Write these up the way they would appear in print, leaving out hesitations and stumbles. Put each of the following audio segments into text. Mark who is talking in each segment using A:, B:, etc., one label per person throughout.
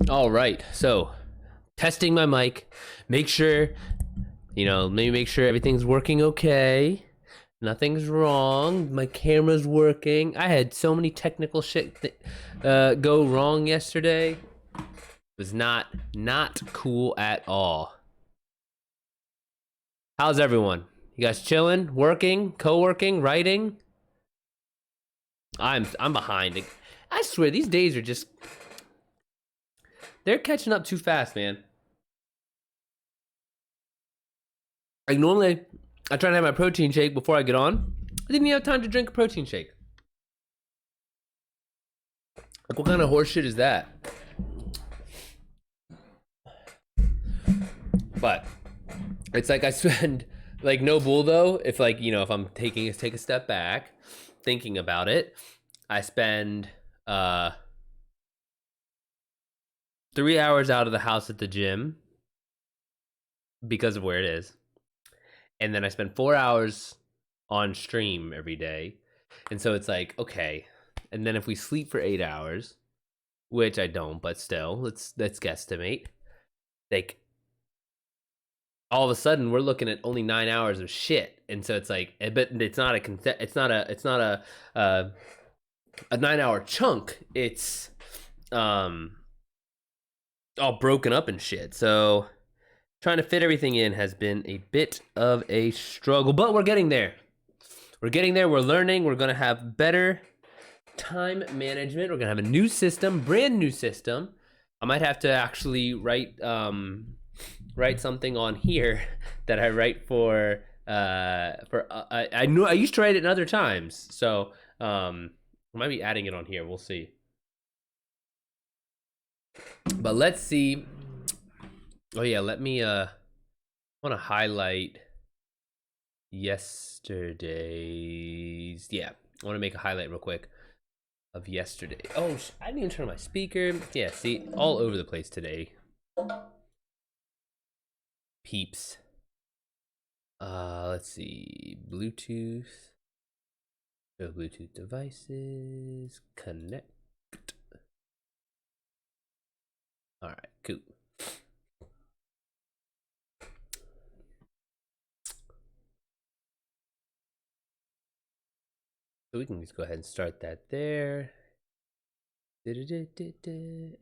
A: All right, so testing my mic. Make sure, maybe make sure everything's working okay. Nothing's wrong. My camera's working. I had so many technical shit go wrong yesterday. It was not cool at all. How's everyone? You guys chilling, working, co-working, writing? I'm behind. I swear these days are just they're catching up too fast, man. Like normally, I try to have my protein shake before I get on. I didn't even have time to drink a protein shake. Like, what kind of horseshit is that? But it's like I spend like no bull though. If like if I'm take a step back, thinking about it, I spend 3 hours out of the house at the gym because of where it is, and then I spend 4 hours on stream every day, and so it's like okay, and then if we sleep for 8 hours, which I don't, but still, let's guesstimate, like all of a sudden we're looking at only 9 hours of shit, and so it's like, but it's not a 9 hour chunk. It's all broken up and shit. So trying to fit everything in has been a bit of a struggle, but we're getting there. We're getting there. We're learning. We're gonna have better time management. We're gonna have a new system, brand new system. I might have to actually write something on here that I write for I know I used to write it in other times, so I might be adding it on here. We'll see. But let's see. Oh yeah, let me I want to highlight yesterday's. Yeah, I want to make a highlight real quick of yesterday. Oh, I didn't even turn on my speaker. Yeah, see, all over the place today. Peeps. Let's see. Bluetooth. Show Bluetooth devices. Connect. All right, cool. So we can just go ahead and start that there. In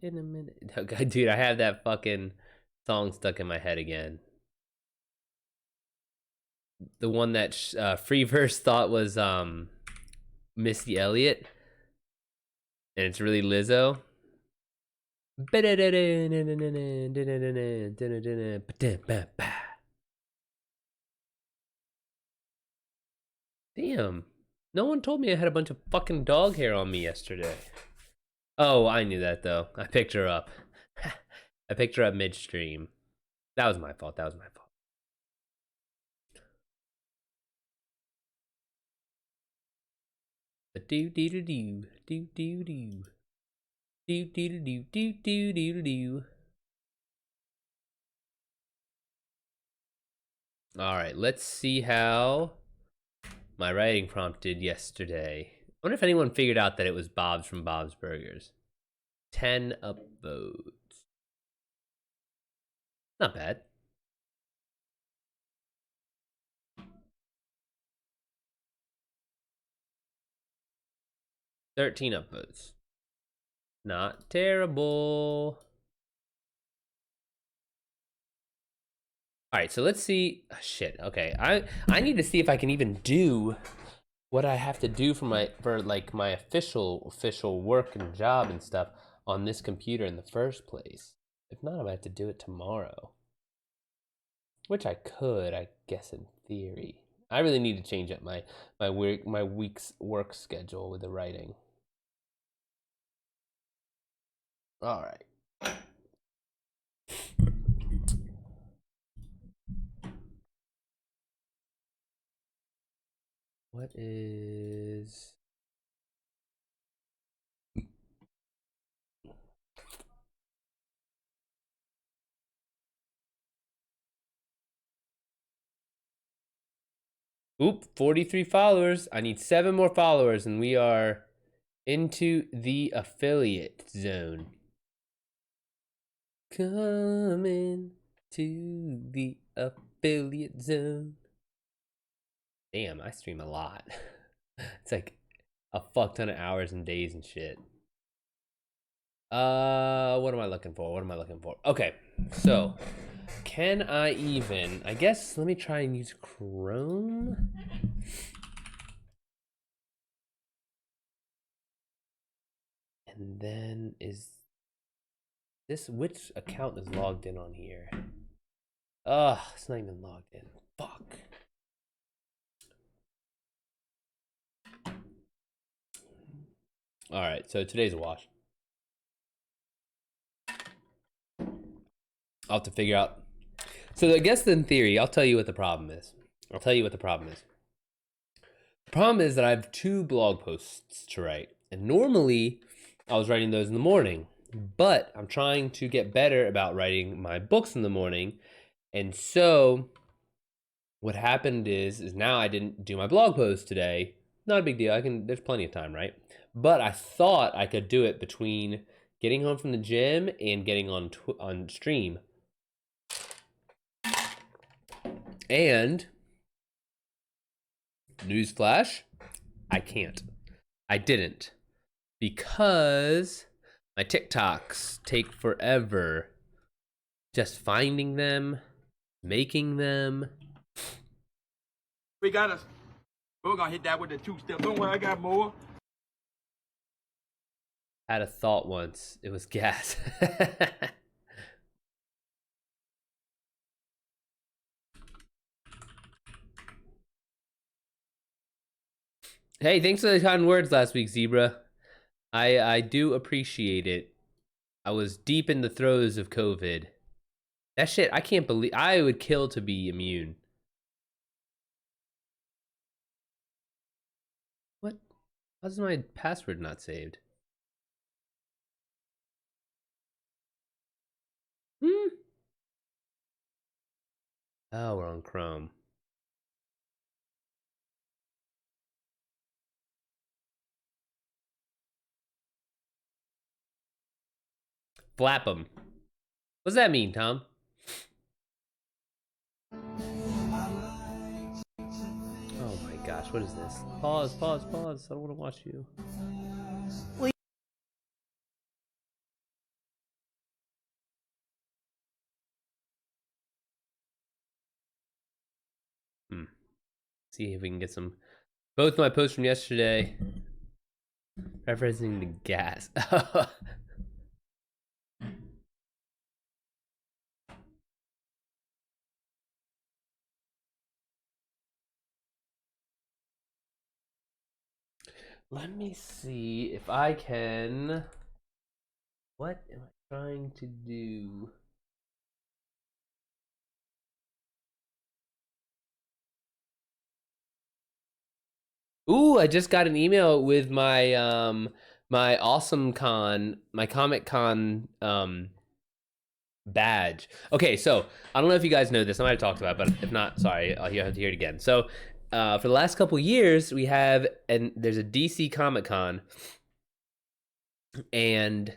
A: a minute. Okay, dude, I have that fucking song stuck in my head again. The one that Freeverse thought was Missy Elliott, and it's really Lizzo. Damn. No one told me I had a bunch of fucking dog hair on me yesterday. Oh, I knew that though. I picked her up. I picked her up midstream. That was my fault. Do do do do do do do do do do do do do do. All right, let's see how my writing prompt did yesterday. I wonder if anyone figured out that it was Bob's from Bob's Burgers. 10 upvotes. Not bad. $13 upvotes. Not terrible. All right, so let's see. Oh, shit. Okay, I need to see if I can even do what I have to do for my official work and job and stuff on this computer in the first place. If not, I might have to do it tomorrow. Which I could, I guess, in theory. I really need to change up my week's work schedule with the writing. All right. What is... Oop, 43 followers. I need 7 more followers and we are into the affiliate zone. Coming to the affiliate zone. Damn, I stream a lot. It's like a fuck ton of hours and days and shit. What am I looking for? What am I looking for? Okay, so can I even? I guess let me try and use Chrome. And then is this which account is logged in on here? Ugh, it's not even logged in. Fuck. All right, so today's a wash. I'll have to figure out. So I guess in theory, I'll tell you what the problem is. The problem is that I have 2 blog posts to write. And normally, I was writing those in the morning. But I'm trying to get better about writing my books in the morning. And so what happened is now I didn't do my blog post today. Not a big deal. There's plenty of time, right? But I thought I could do it between getting home from the gym and getting on stream. And newsflash, I can't. I didn't. Because my TikToks take forever. Just finding them, making them.
B: We got us. We're gonna hit that with the 2-step. Don't worry, I got more.
A: I had a thought once. It was gas. Hey, thanks for the kind words last week, Zebra. I do appreciate it. I was deep in the throes of COVID. That shit, I can't believe I would kill to be immune. What? How's my password not saved? Oh, we're on Chrome. Flap 'em. What does that mean, Tom? Oh my gosh, what is this? Pause. I don't want to watch you. See if we can get some. Both my posts from yesterday referencing the gas. Let me see if I can. What am I trying to do? Ooh, I just got an email with my my Awesome Con, my Comic Con badge. Okay, so I don't know if you guys know this. I might have talked about it, but if not, sorry, I'll have to hear it again. So for the last couple years, we have, and there's a DC Comic Con, and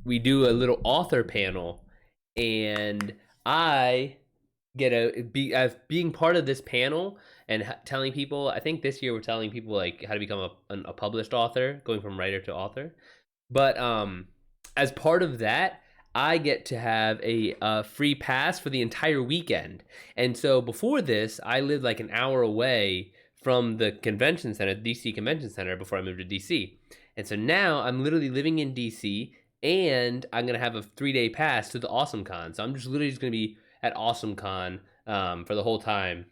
A: we do a little author panel, and I get being part of this panel and telling people. I think this year we're telling people like how to become a published author, going from writer to author. But as part of that, I get to have a free pass for the entire weekend. And so before this, I lived like an hour away from the convention center, DC Convention Center, before I moved to DC. And so now I'm literally living in DC, and I'm gonna have a 3-day pass to the Awesome Con. So I'm just literally just gonna be at Awesome Con for the whole time.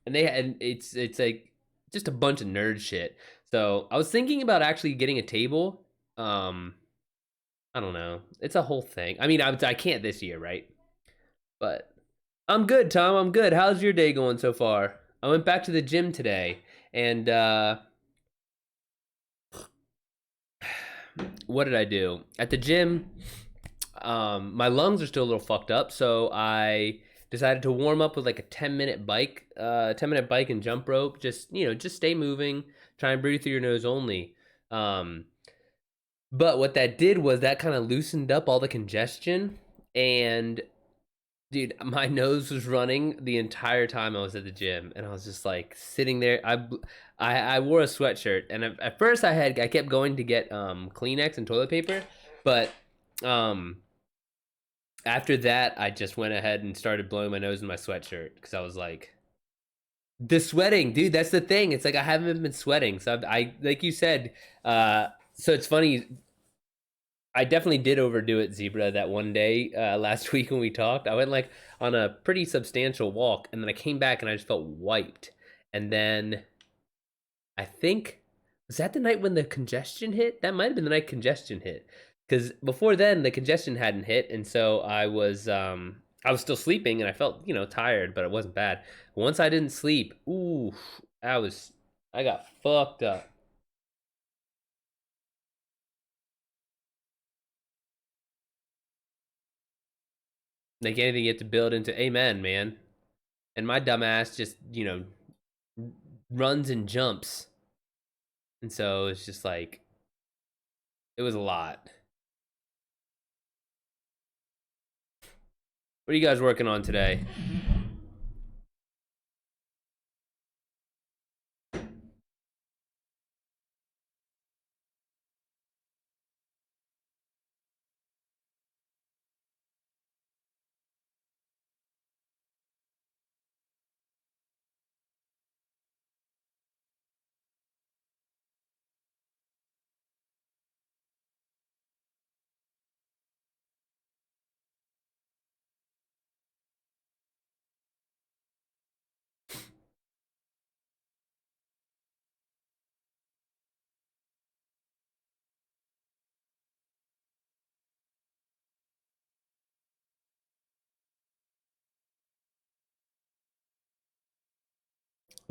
A: And it's like just a bunch of nerd shit. So I was thinking about actually getting a table. I don't know. It's a whole thing. I mean, I can't this year, right? But I'm good, Tom. I'm good. How's your day going so far? I went back to the gym today, and what did I do? At the gym, my lungs are still a little fucked up, so I decided to warm up with like a 10-minute bike, 10-minute bike and jump rope. Just stay moving. Try and breathe through your nose only. But what that did was that kind of loosened up all the congestion. And dude, my nose was running the entire time I was at the gym, and I was just like sitting there. I wore a sweatshirt, and at first I kept going to get Kleenex and toilet paper, but um after that I just went ahead and started blowing my nose in my sweatshirt because I was like, the sweating, dude. That's the thing. It's like I haven't been sweating, so I like you said. So it's funny. I definitely did overdo it, Zebra, that one day last week when we talked. I went like on a pretty substantial walk, and then I came back and I just felt wiped. And then I think, was that the night when the congestion hit? That might have been the night congestion hit, because before then the congestion hadn't hit, and so I was still sleeping and I felt tired, but it wasn't bad. But once I didn't sleep, ooh, I got fucked up. Like anything you have to build into, amen, man. And my dumbass just runs and jumps, and so it's just like it was a lot. What are you guys working on today?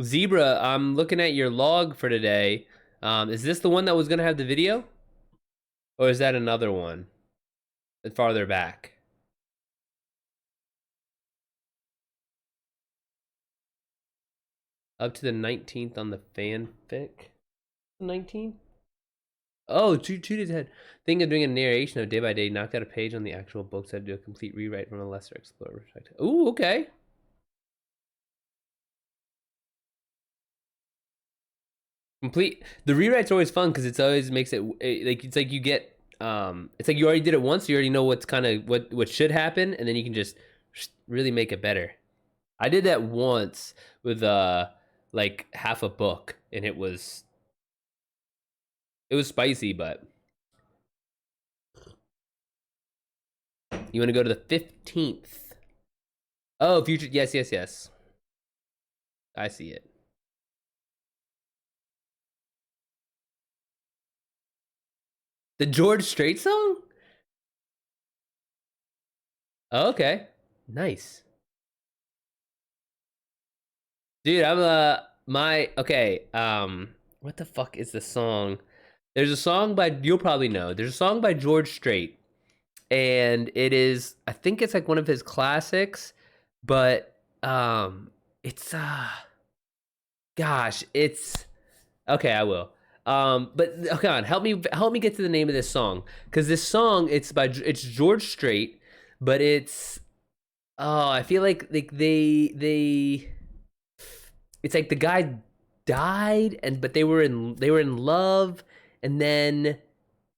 A: Zebra, I'm looking at your log for today. Is this the one that was gonna have the video, or is that another one farther back? Up to the 19th on the fanfic. 19th? Oh, two days ahead. Thinking of doing a narration of day by day. Knocked out a page on the actual book, so I'd do a complete rewrite from a lesser explorer perspective. Ooh, okay. Complete. The rewrite's always fun because it's always makes like it's like you get it's like you already did it once. So you already know what's kind of what should happen, and then you can just really make it better. I did that once with like half a book, and it was spicy, but you want to go to the 15th. Oh, future. Yes, yes, yes. I see it. The George Strait song? Oh, okay. Nice. Dude, I'm my okay, what the fuck is the song? There's a song by you'll probably know. There's a song by George Strait, and it is I think it's like one of his classics, but it's gosh, it's okay, I will. But okay, on, help me get to the name of this song, because this song it's George Strait, but it's I feel like they it's like the guy died, and but they were in love, and then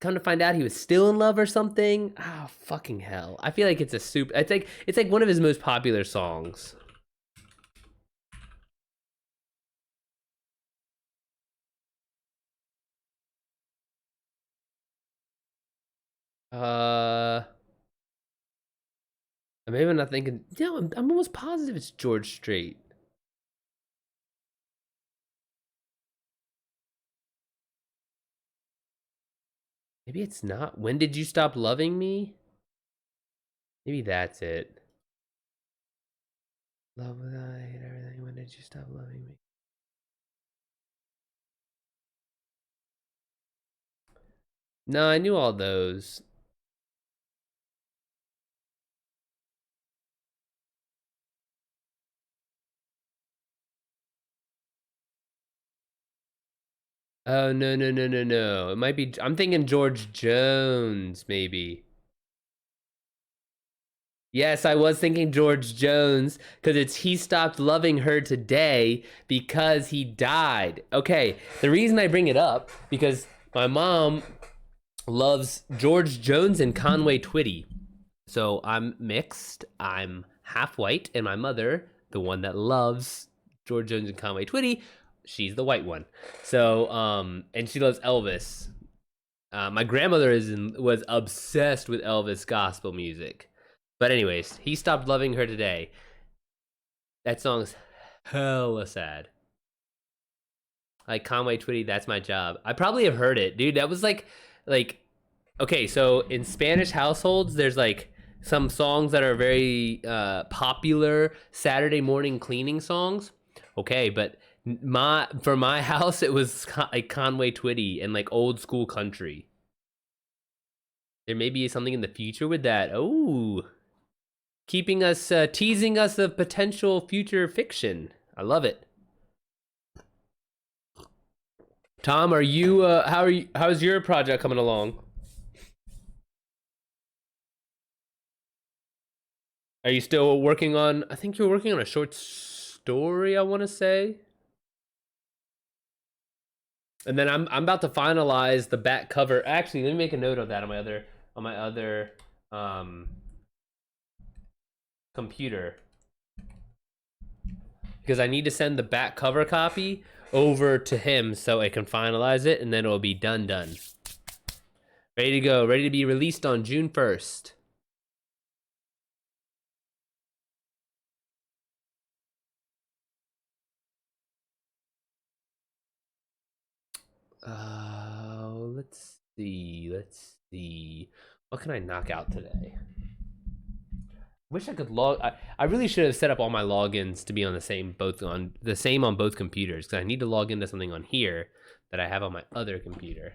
A: come to find out he was still in love or something. Oh fucking hell! I feel like it's like one of his most popular songs. Uh, maybe I'm not thinking. Yeah, I'm almost positive it's George Strait. Maybe it's not. When did you stop loving me? Maybe that's it. Love without hate everything. When did you stop loving me? No, I knew all those. Oh, no, no, no, no, no. It might be. I'm thinking George Jones, maybe. Yes, I was thinking George Jones because it's he stopped loving her today because he died. Okay, the reason I bring it up because my mom loves George Jones and Conway Twitty. So I'm mixed. I'm half white, and my mother, the one that loves George Jones and Conway Twitty, she's the white one. So and she loves Elvis. My grandmother was obsessed with Elvis gospel music. But anyways, he stopped loving her today. That song's hella sad. Like Conway Twitty, that's my job. I probably have heard it, dude. That was like okay. So in Spanish households, there's like some songs that are very popular Saturday morning cleaning songs. Okay, but my for my house, it was like Conway Twitty and like old school country. There may be something in the future with that. Oh, keeping us teasing us of potential future fiction. I love it. Tom, are you how are you how's your project coming along? Are you still working on I think you're working on a short story, I want to say. And then I'm about to finalize the back cover. Actually, let me make a note of that on my other um computer because I need to send the back cover copy over to him so I can finalize it and then it'll be done. Ready to go, ready to be released on June 1st. Let's see. Let's see. What can I knock out today? Wish I could log. I really should have set up all my logins to be on the same on both computers because I need to log into something on here that I have on my other computer.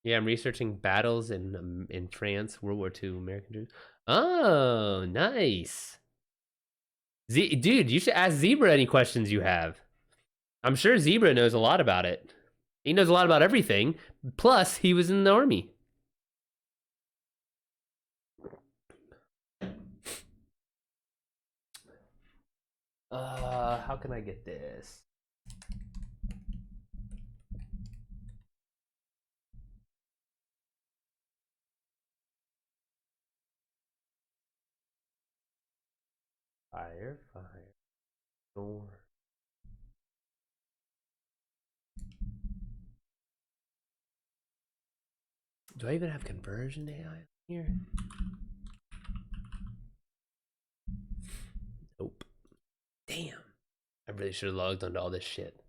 A: Yeah, I'm researching battles in France, World War II, American Jews. Oh, nice. Dude, you should ask Zebra any questions you have. I'm sure Zebra knows a lot about it. He knows a lot about everything. Plus, he was in the army. How can I get this? Fire, door. Do I even have conversion AI here? Nope. Damn. I really should have logged onto all this shit.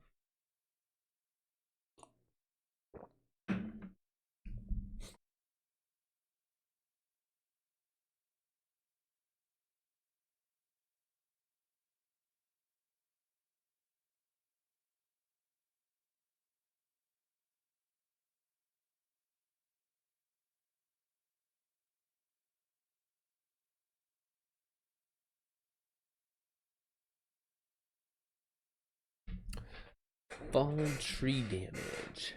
A: Fallen tree damage.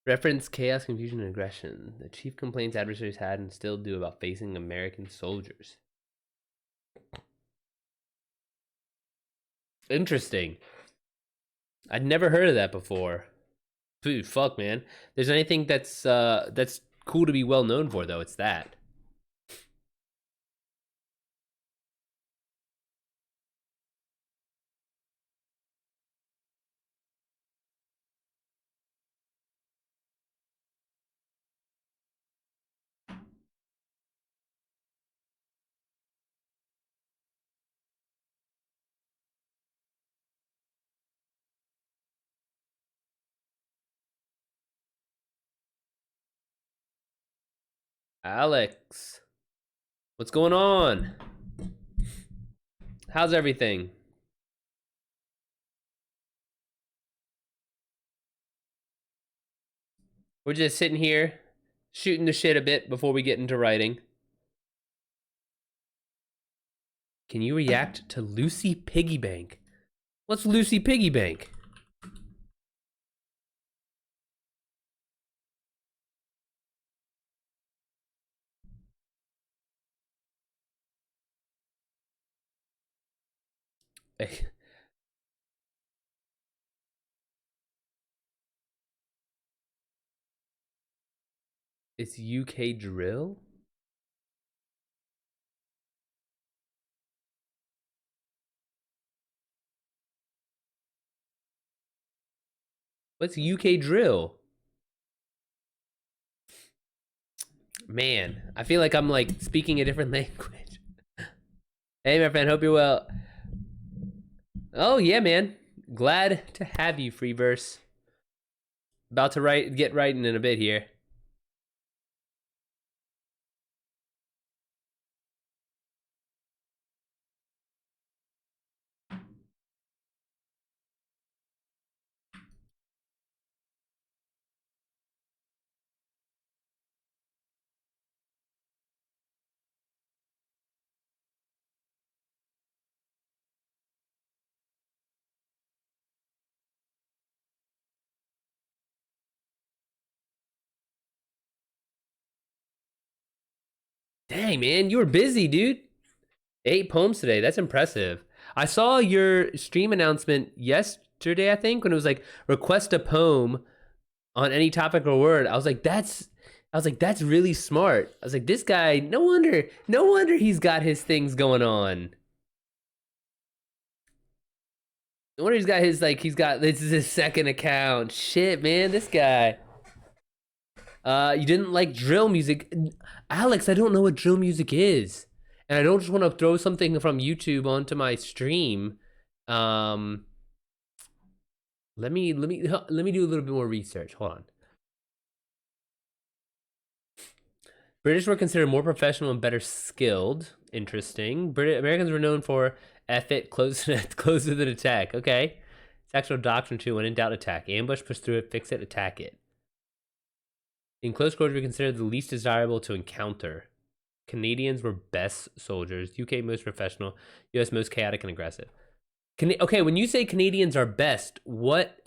A: Reference chaos, confusion, and aggression. The chief complaints adversaries had and still do about facing American soldiers. Interesting. I'd never heard of that before. Dude, fuck, man. There's anything that's cool to be well known for, though, it's that. Alex, what's going on? How's everything? We're just sitting here, shooting the shit a bit before we get into writing. Can you react to Lucy Piggy Bank? What's Lucy Piggy Bank? It's UK drill? What's UK drill? Man, I feel like I'm like speaking a different language. Hey, my friend, hope you're well. Oh yeah, man. Glad to have you, Freeverse. About to get writing in a bit here. Dang, man, you were busy, dude. 8 poems today. That's impressive. I saw your stream announcement yesterday, I think, when it was like request a poem on any topic or word. I was like, that's really smart. I was like, this guy, no wonder he's got his things going on. No wonder this is his second account. Shit, man, this guy. You didn't like drill music. Alex, I don't know what drill music is. And I don't just want to throw something from YouTube onto my stream. Um, let me do a little bit more research. Hold on. British were considered more professional and better skilled. Interesting. Americans were known for effort, close closer than attack. Okay. It's actual doctrine too. When in doubt, attack. Ambush, push through it, fix it, attack it. In close quarters, we considered the least desirable to encounter. Canadians were best soldiers. UK most professional. US most chaotic and aggressive. Okay, when you say Canadians are best, what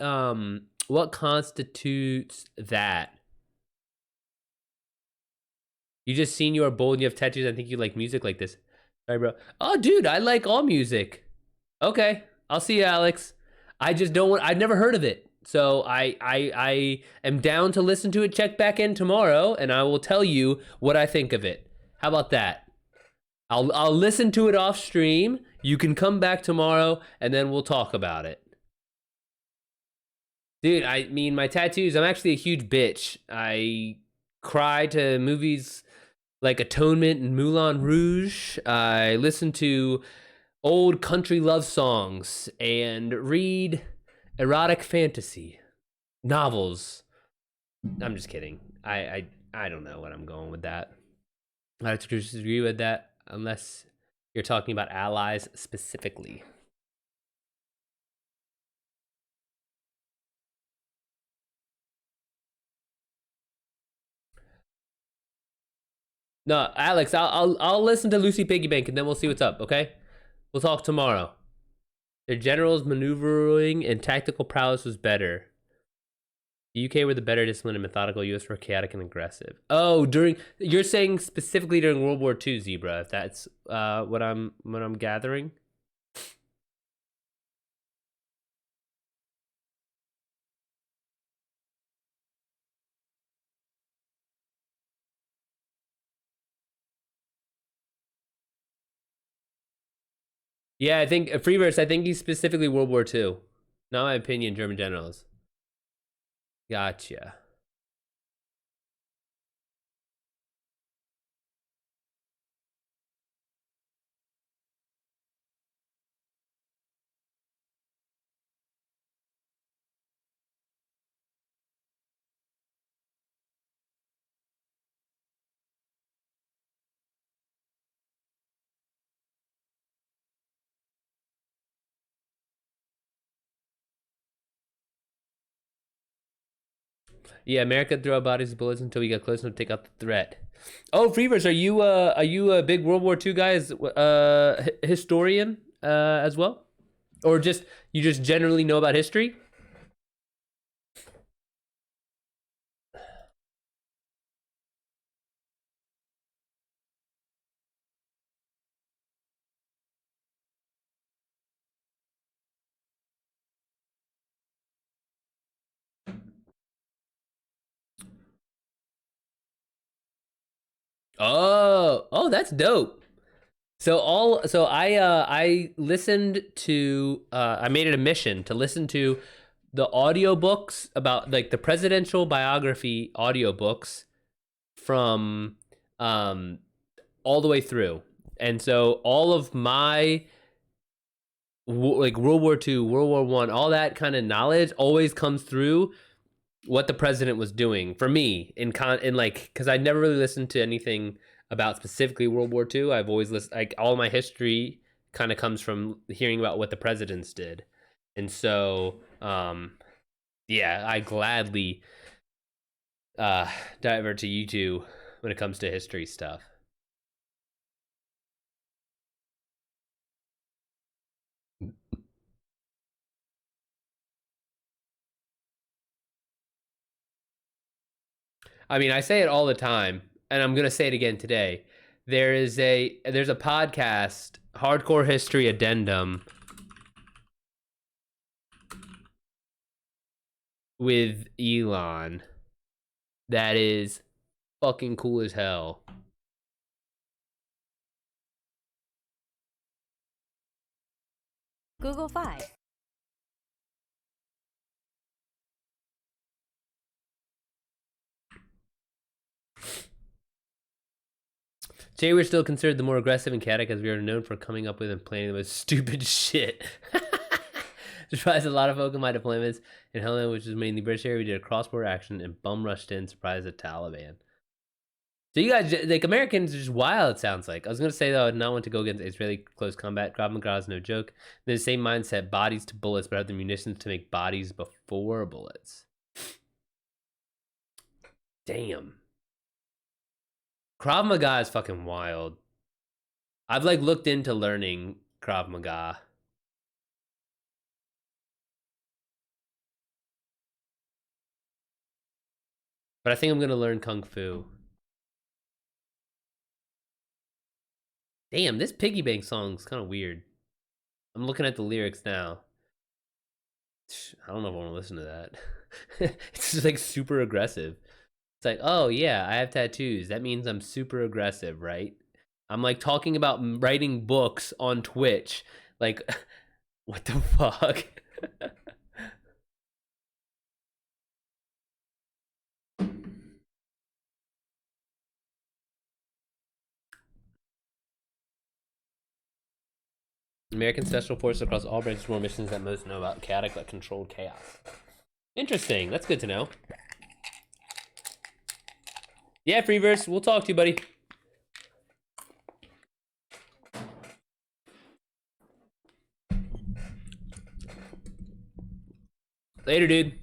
A: constitutes that? You just seen you are bold and you have tattoos. I think you like music like this. Sorry, bro. Oh, dude, I like all music. Okay, I'll see you, Alex. I just don't want. I've never heard of it, so I am down to listen to it. Check back in tomorrow, and I will tell you what I think of it. How about that? I'll listen to it off stream. You can come back tomorrow, and then we'll talk about it. Dude, I mean, my tattoos. I'm actually a huge bitch. I cry to movies like Atonement and Moulin Rouge. I listen to old country love songs and read erotic fantasy novels. I'm just kidding. I don't know what I'm going with that. I disagree with that unless you're talking about allies specifically. No, Alex, I'll listen to Lucy Piggy Bank and then we'll see what's up. Okay, we'll talk tomorrow. Their general's maneuvering and tactical prowess was better. The UK were the better disciplined and methodical. US were chaotic and aggressive. Oh, you're saying specifically during World War II, Zebra. If that's what I'm gathering. Yeah, I think Freeverse. I think he's specifically World War II. Not my opinion. German generals. Gotcha. Yeah, America threw our bodies as bullets until we got close enough to take out the threat. Oh, Freevers, are you a big World War II guy, historian as well, or just you just generally know about history? Oh, that's dope. I listened to I made it a mission to listen to the audiobooks about like the presidential biography audiobooks from um all the way through. And so all of my like World War II, World War One, all that kind of knowledge always comes through what the president was doing for me in like because I never really listened to anything about specifically World War II. I've always listened like all my history kind of comes from hearing about what the presidents did, and so yeah, I gladly divert to YouTube when it comes to history stuff. I mean, I say it all the time, and I'm gonna say it again today. There's a podcast, Hardcore History Addendum, with Elon that is fucking cool as hell.
C: Google Fi.
A: Jay, we're still considered the more aggressive and chaotic as we are known for coming up with and planning the most stupid shit. Surprised a lot of folk in my deployments in Helena, which is mainly British area. We did a cross-border action and bum rushed in, surprised the Taliban. So you guys, like Americans, are just wild. It sounds like I was gonna say though, I would not want to go against Israeli close combat. Krav Maga is no joke. They're the same mindset: bodies to bullets, but have the munitions to make bodies before bullets. Damn. Krav Maga is fucking wild. I've like looked into learning Krav Maga. But I think I'm gonna learn Kung Fu. Damn, this Piggy Bank song's kind of weird. I'm looking at the lyrics now. I don't know if I want to listen to that. It's just like super aggressive. It's like, oh yeah, I have tattoos. That means I'm super aggressive, right? I'm like talking about writing books on Twitch. Like, what the fuck? American Special Forces across all branches more missions that most know about chaotic but controlled chaos. Interesting. That's good to know. Yeah, Freeverse, we'll talk to you, buddy. Later, dude.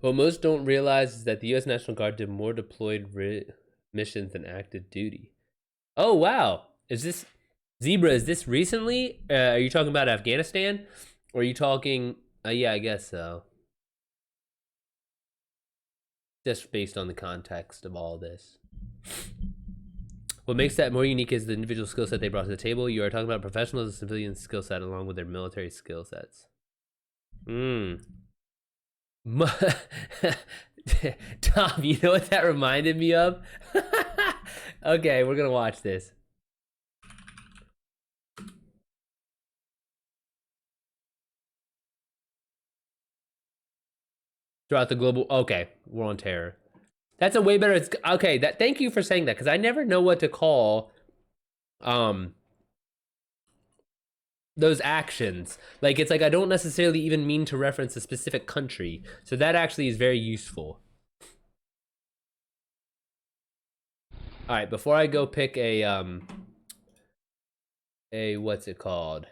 A: What most don't realize is that the U.S. National Guard did more deployed missions than active duty. Oh, wow. Is this... Zebra, is this recently? Are you talking about Afghanistan? Or are you talking... yeah, I guess so. Just based on the context of all this. What makes that more unique is the individual skill set they brought to the table. You are talking about professionals and civilian skill set along with their military skill sets. Mu- Tom, you know what that reminded me of? Okay, we're gonna watch this. Throughout the global. Okay, war on terror. That's a way better. It's okay. That thank you for saying that because I never know what to call um those actions. Like it's like I don't necessarily even mean to reference a specific country. So that actually is very useful. All right, before I go pick a what's it called?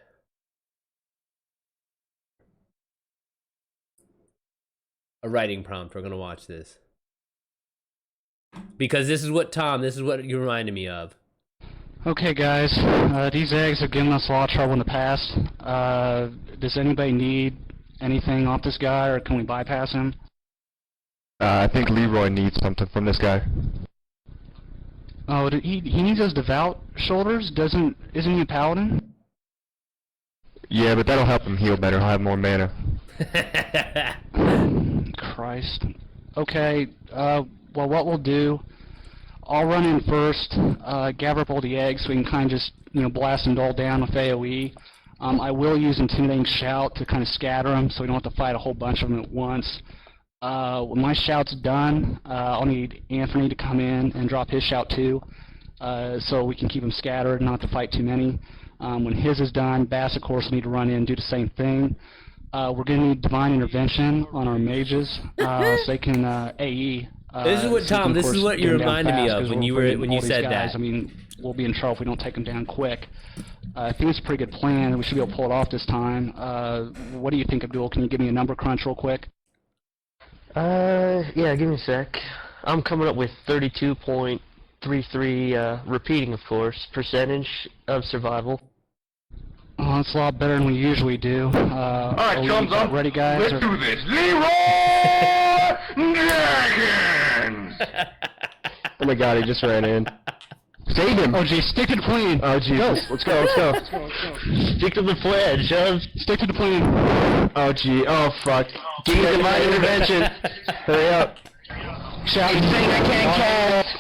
A: A writing prompt. We're gonna watch this because this is what you reminded me of.
C: Okay, guys, these eggs have given us a lot of trouble in the past. Does anybody need anything off this guy, or can we bypass him?
D: I think Leroy needs something from this guy.
C: Oh, he needs those devout shoulders. Isn't he a paladin?
D: Yeah, but that'll help him heal better. He'll have more mana.
C: Christ. Okay, well, what we'll do, I'll run in first, gather up all the eggs so we can kind of just, blast them all down with AoE. I will use Intimidating Shout to kind of scatter them so we don't have to fight a whole bunch of them at once. When my shout's done, I'll need Anthony to come in and drop his shout too, so we can keep them scattered and not have to fight too many. When his is done, Bass, of course, will need to run in and do the same thing. We're going to need Divine Intervention on our mages, so they can AE.
A: This is what Tom. This is what you reminded me of when you said that.
C: I mean, we'll be in trouble if we don't take them down quick. I think it's a pretty good plan. We should be able to pull it off this time. What do you think, Abdul? Can you give me a number crunch real quick?
E: Yeah, give me a sec. I'm coming up with 32.33, repeating, of course, percentage of survival.
C: Oh, that's a lot better than we usually do.
B: Alright, chums up.
C: Ready, guys?
B: Let's do this. Leroy Jenkins!
D: Oh my god, he just ran in. Save him!
C: Oh, gee, stick to the plan.
D: Oh Jesus, let's go, let's go.
E: Stick to the plan, Shove.
C: Stick to the plan.
D: Oh gee, oh fuck. Give me divine intervention. Hurry up.
C: Shout.
D: He's saying I can't cast.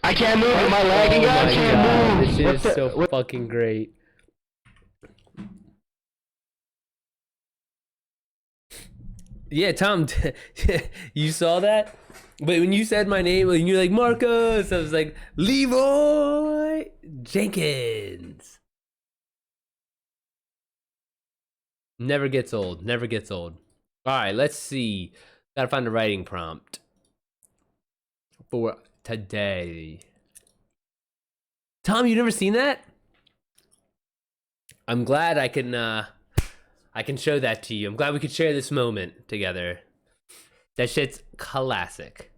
D: I can't move, am I lagging
A: Oh
D: guys?
A: my
D: Can't
A: god,
D: move.
A: this
D: What
A: is
D: the-
A: so
D: what-
A: fucking great. Yeah, Tom, you saw that? But when you said my name, when you're like Marcos, I was like Leroy Jenkins. Never gets old. Never gets old. All right, let's see. Gotta find a writing prompt for today. Tom, you never seen that? I'm glad I can show that to you. I'm glad we could share this moment together. That shit's classic.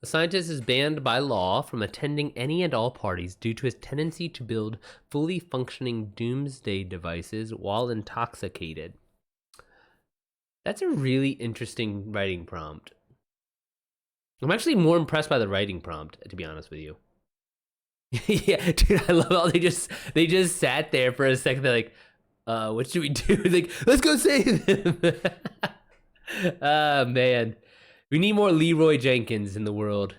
A: The scientist is banned by law from attending any and all parties due to his tendency to build fully functioning doomsday devices while intoxicated. That's a really interesting writing prompt. I'm actually more impressed by the writing prompt, to be honest with you. Yeah, dude, I love how they just sat there for a second. They're like, what should we do? Like, let's go save him. Ah, man. We need more Leroy Jenkins in the world.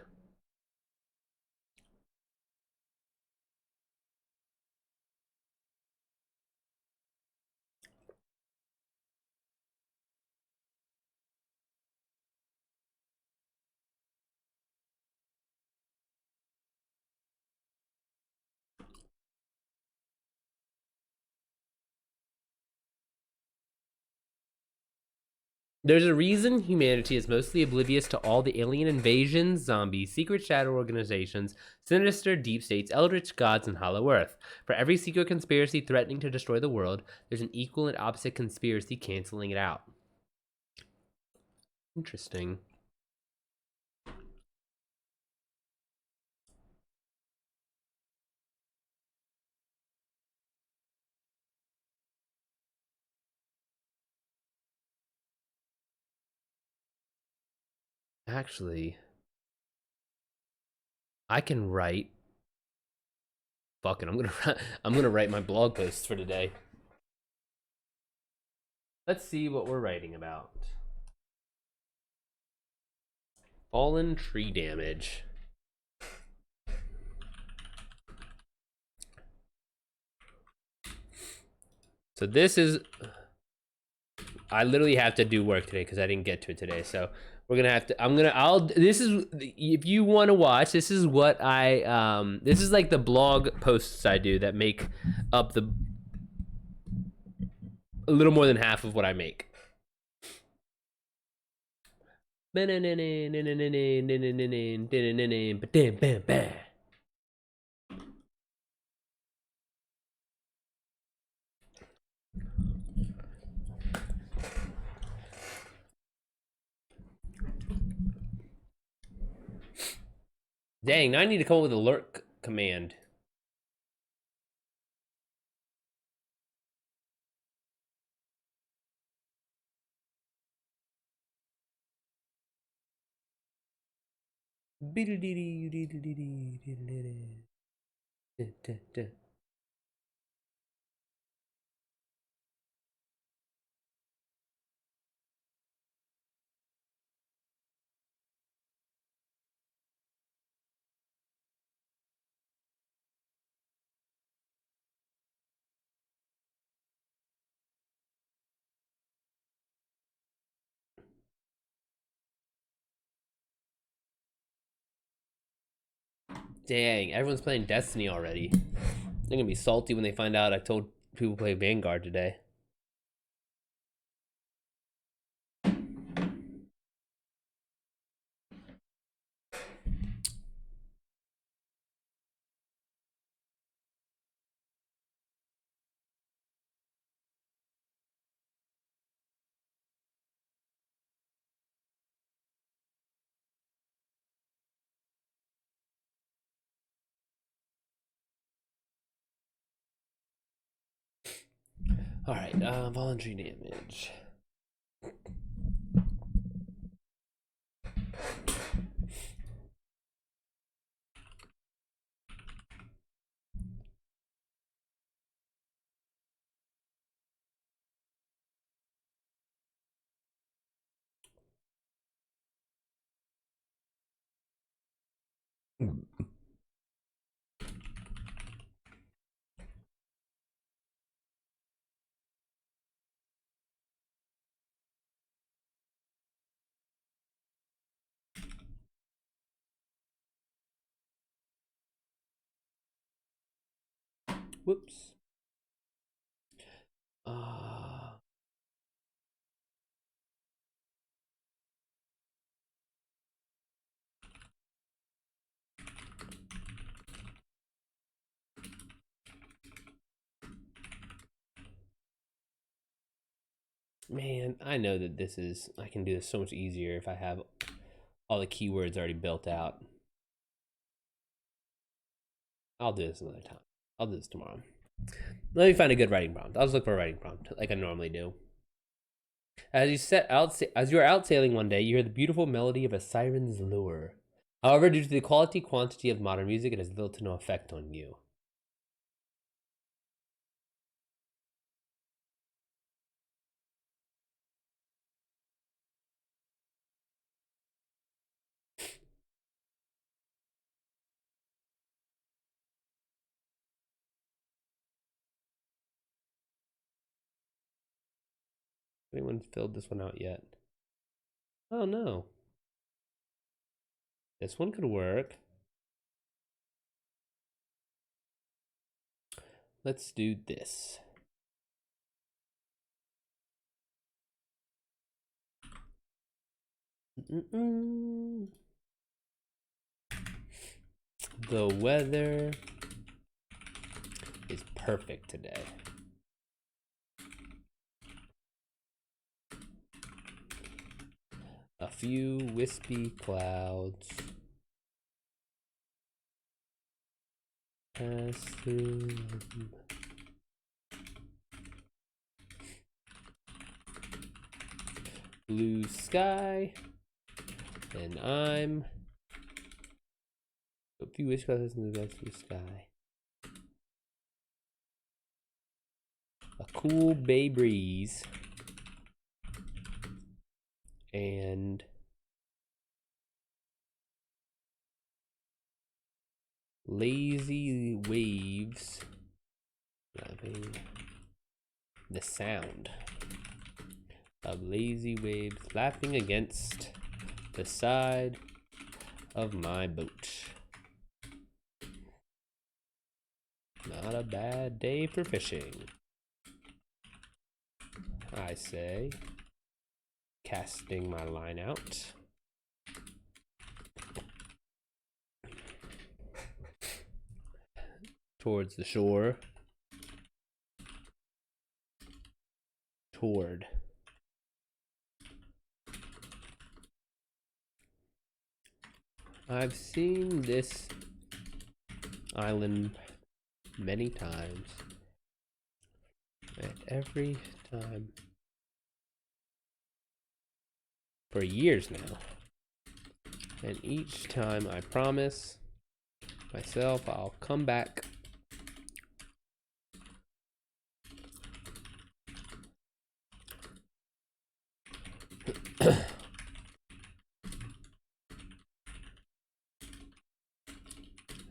A: There's a reason humanity is mostly oblivious to all the alien invasions, zombies, secret shadow organizations, sinister deep states, eldritch gods, and hollow earth. For every secret conspiracy threatening to destroy the world, there's an equal and opposite conspiracy canceling it out. Interesting. Actually, I can write. Fuck it, I'm gonna write my blog posts for today. Let's see what we're writing about. Fallen tree damage. So this is, I literally have to do work today because I didn't get to it today. So we're gonna have to, this is, if you want to watch, this is what this is like the blog posts I do that make up a little more than half of what I make. Dang, now I need to come up with a lurk command. Dang, everyone's playing Destiny already. They're gonna be salty when they find out I told people to play Vanguard today. Alright, voluntary damage. Whoops. Man, I know that I can do this so much easier if I have all the keywords already built out. I'll do this another time. I'll do this tomorrow. Let me find a good writing prompt. I'll just look for a writing prompt like I normally do. As you are out sailing one day, you hear the beautiful melody of a siren's lure. However, due to the quantity of modern music, it has little to no effect on you. Anyone filled this one out yet? Oh no. This one could work. Let's do this. The weather is perfect today. A few wispy clouds pass through. Blue sky And I'm a few wish clouds in the west of the sky. A cool bay breeze. And lazy waves lapping. The sound of lazy waves lapping against the side of my boat. Not a bad day for fishing, I say, casting my line out. Towards the shore. Toward. I've seen this island many times, and every time for years now, and each time I promise myself I'll come back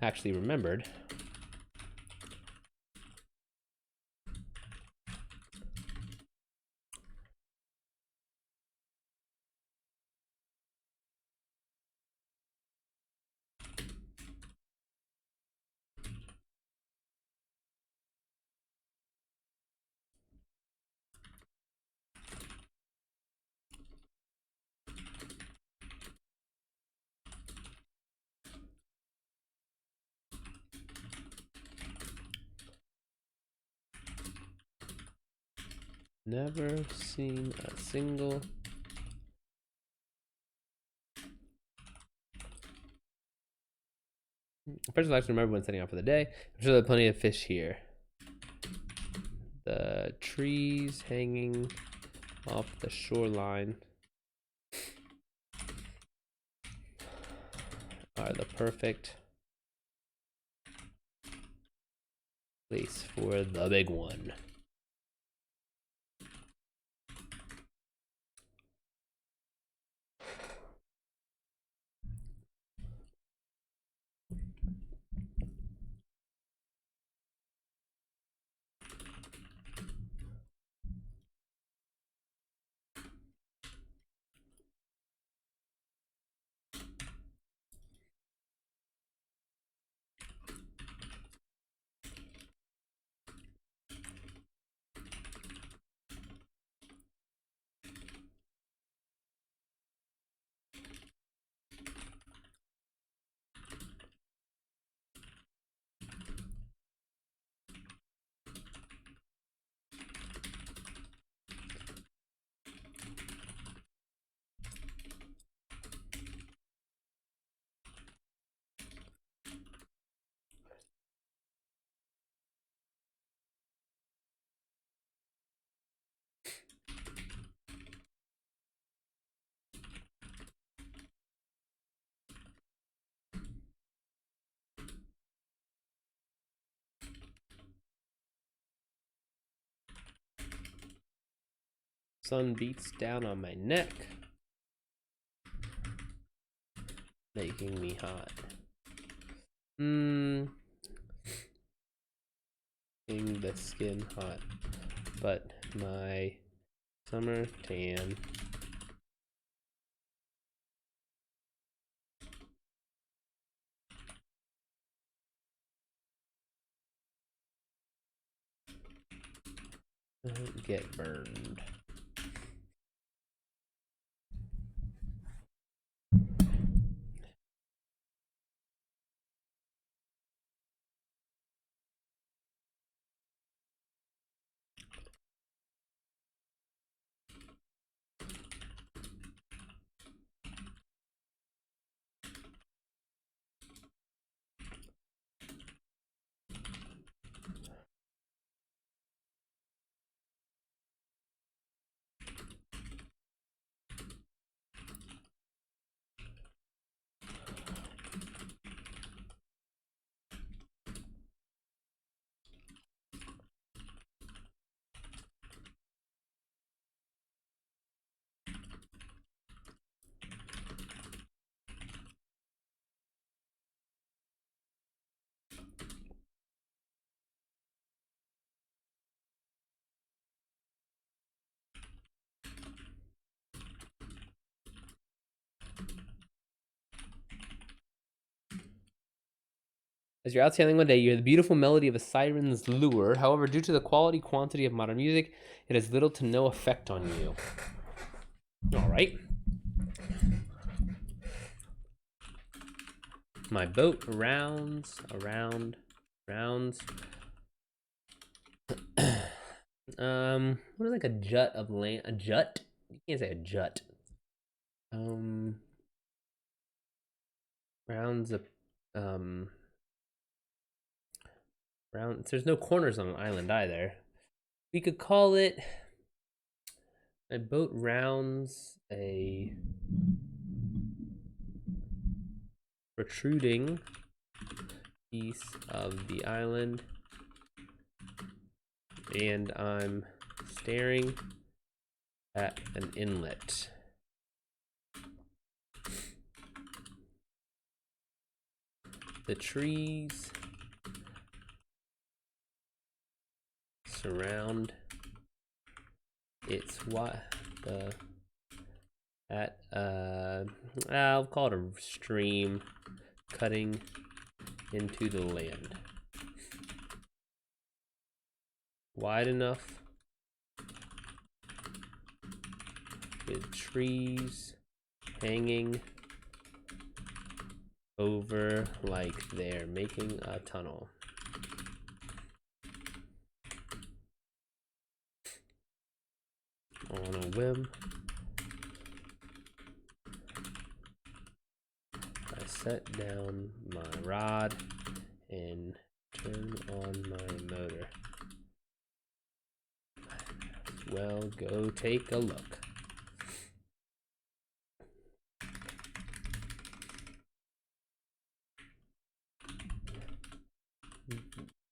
A: actually remembered. Never seen a single first of all, I actually remember when setting out for the day. I'm sure there are plenty of fish here. The trees hanging off the shoreline are the perfect place for the big one. Sun beats down on my neck, making me hot. Making the skin hot, but my summer tan doesn't get burned. As you're out sailing one day, you hear the beautiful melody of a siren's lure. However, due to the quantity of modern music, it has little to no effect on you. All right. My boat rounds around, rounds. What is like a jut of land? A jut? You can't say a jut. Rounds of, rounds. There's no corners on an island either. We could call it. My boat rounds a protruding piece of the island, and I'm staring at an inlet. The trees surround it's what the I'll call it a stream cutting into the land. Wide enough with trees hanging over like they're making a tunnel. On a whim, I set down my rod and turn on my motor. Well, go take a look.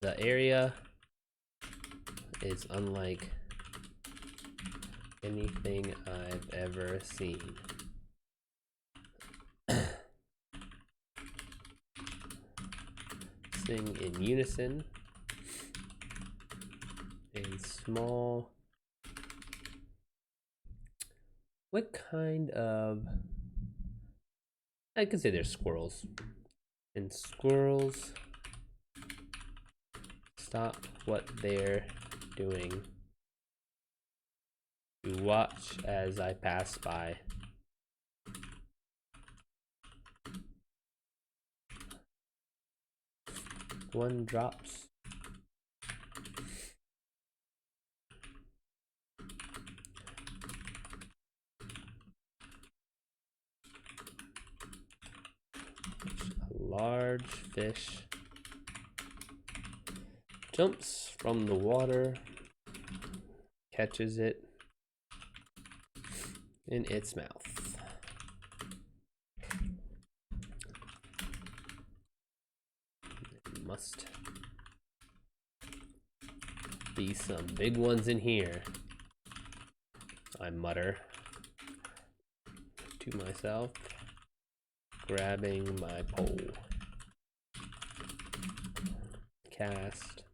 A: The area is unlike anything I've ever seen. Sing in unison. A small. What kind of. I could say they're squirrels. And squirrels stop what they're doing to watch as I pass by. One drops. A large fish jumps from the water, catches it in its mouth. There must be some big ones in here, I mutter to myself, grabbing my pole. Cast.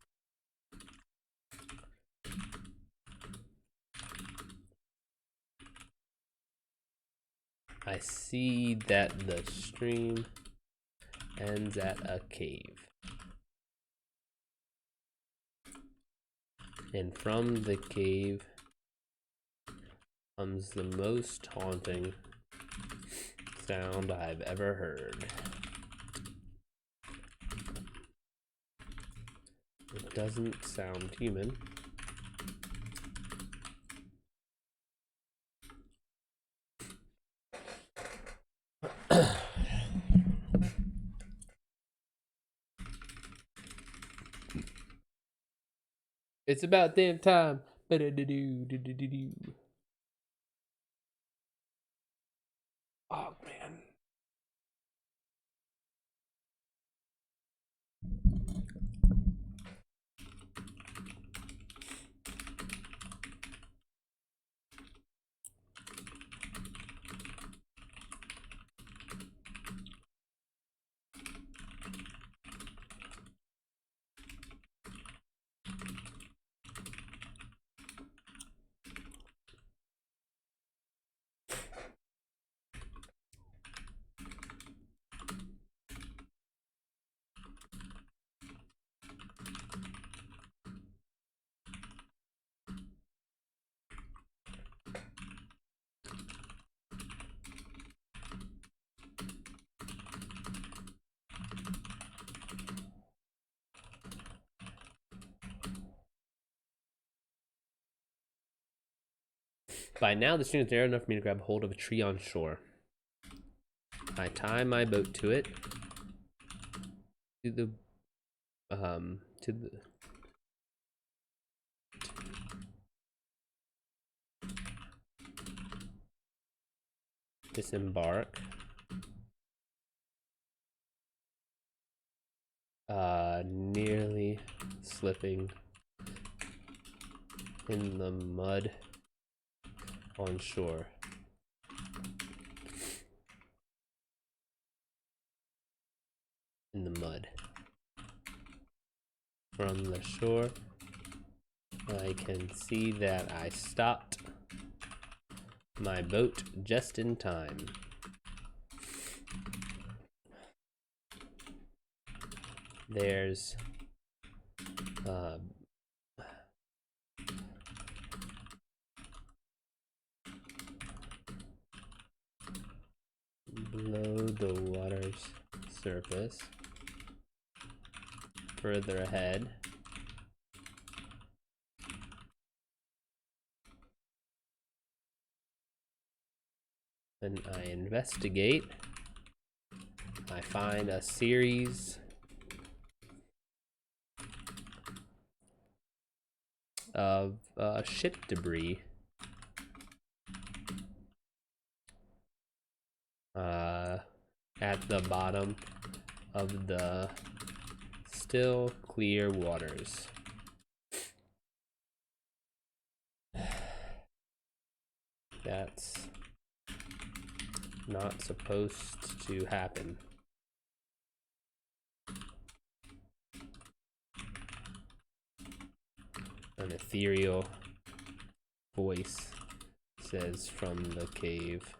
A: I see that the stream ends at a cave. And from the cave comes the most haunting sound I've ever heard. It doesn't sound human. It's about damn time. Oh man. By now, the stream is narrow enough for me to grab hold of a tree on shore. I tie my boat to it. To the disembark. Nearly slipping in the mud on shore. In the mud. From the shore, I can see that I stopped my boat just in time. There's below the water's surface, further ahead, when I investigate, I find a series of ship debris at the bottom of the still clear waters. That's not supposed to happen. An ethereal voice says from the cave.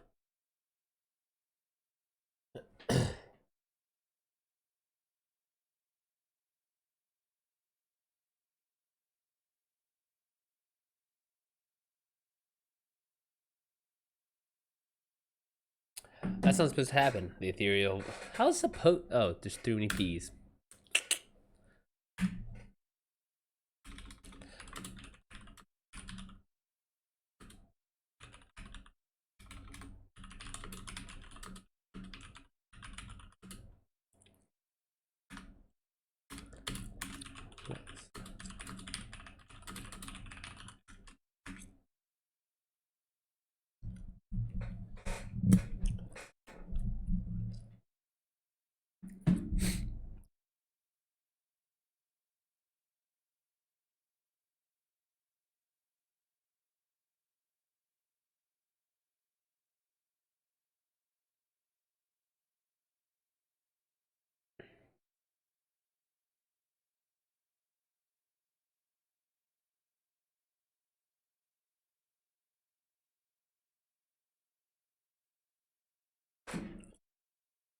A: That's not supposed to happen. The ethereal. How's supposed? Oh, there's too many P's.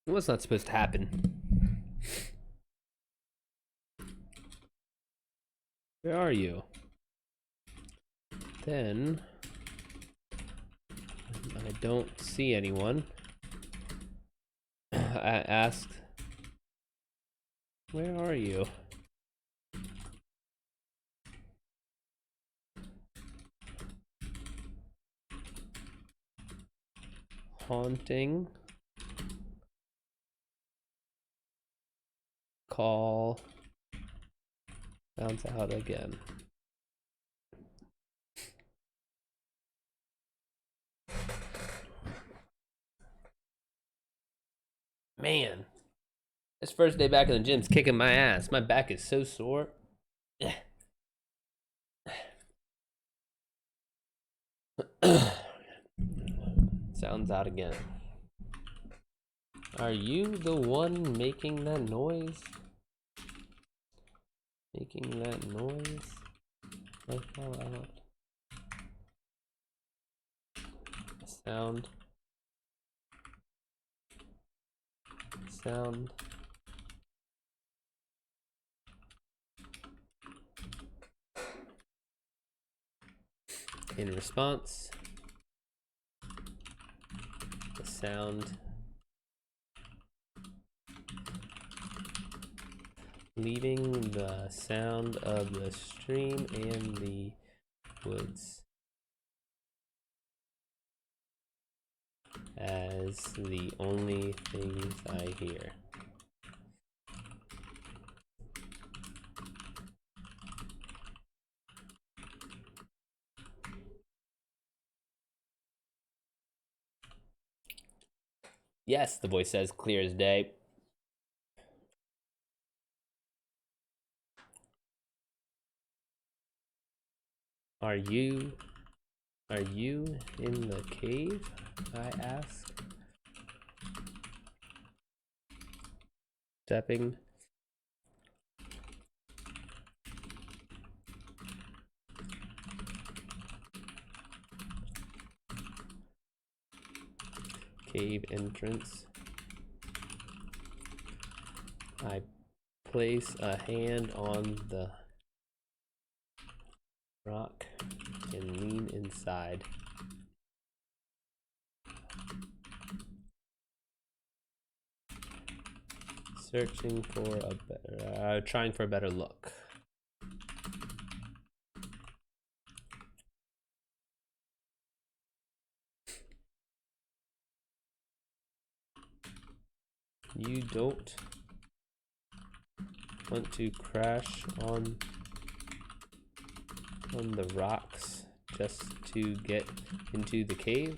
A: What's not supposed to happen? Where are you? Then I don't see anyone. I asked, where are you? Haunting. Call. Bounce out again. Man, this first day back in the gym's kicking my ass. My back is so sore. Sounds out again. Are you the one making that noise? Making that noise? I fell out. Sound. Sound. In response, the sound leaving the sound of the stream and the woods. as the only things I hear. Yes, the voice says, clear as day. Are you in the cave? I ask. Stepping. Cave entrance. I place a hand on the rock and lean inside. Searching for a better, trying for a better look. You don't want to crash on the rocks just to get into the cave?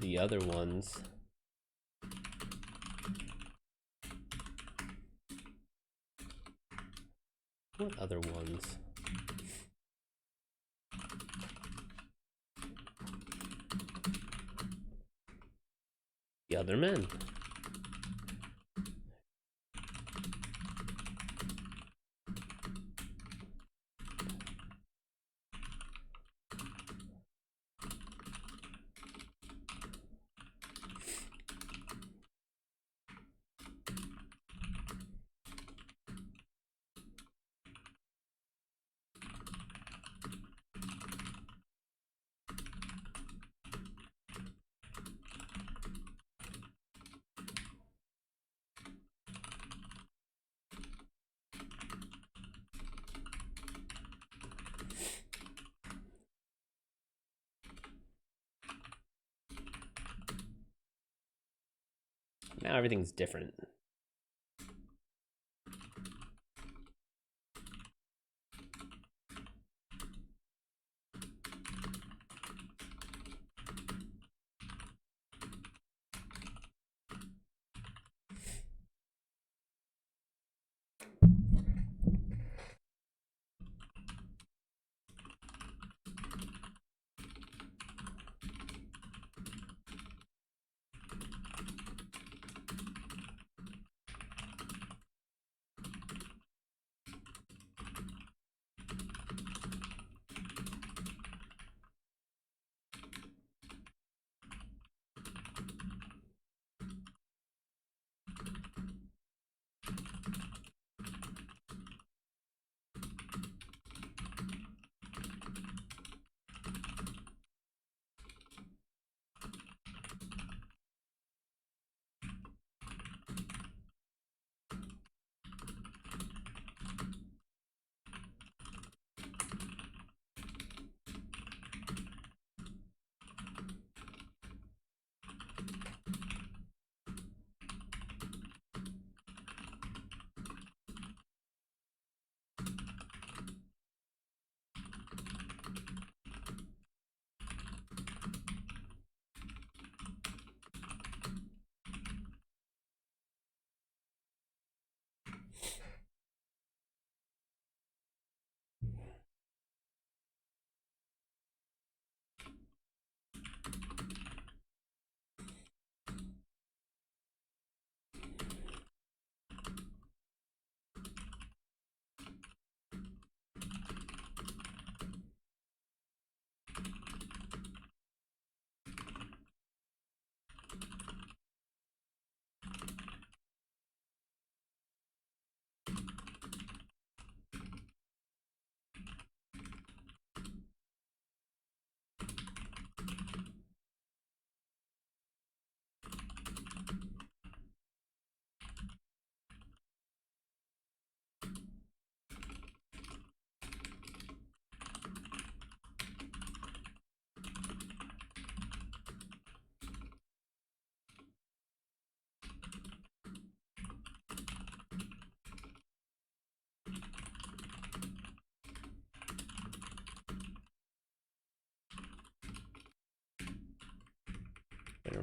A: The other ones. What other ones? The other men. Now everything's different.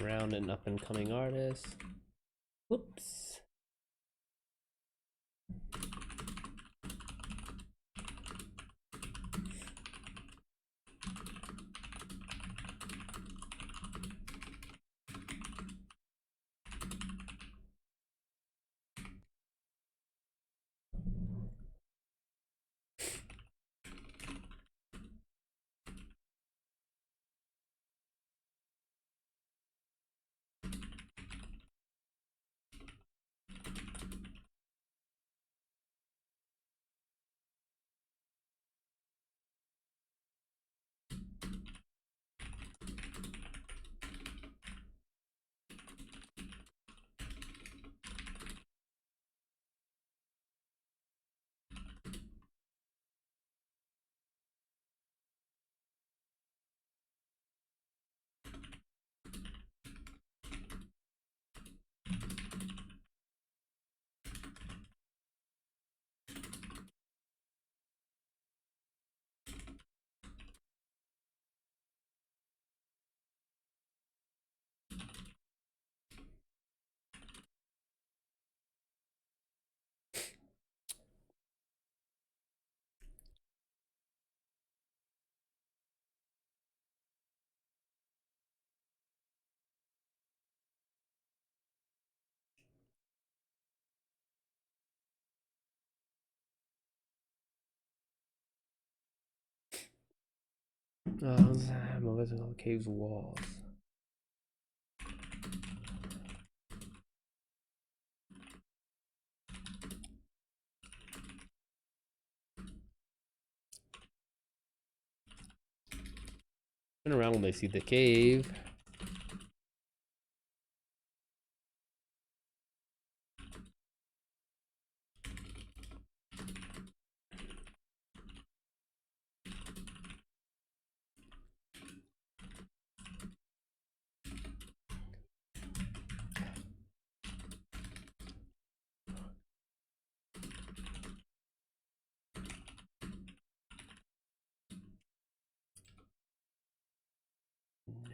A: around an up and coming artist. Whoops. Oh, caves walls. Turn around when they see the cave.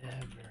A: Never.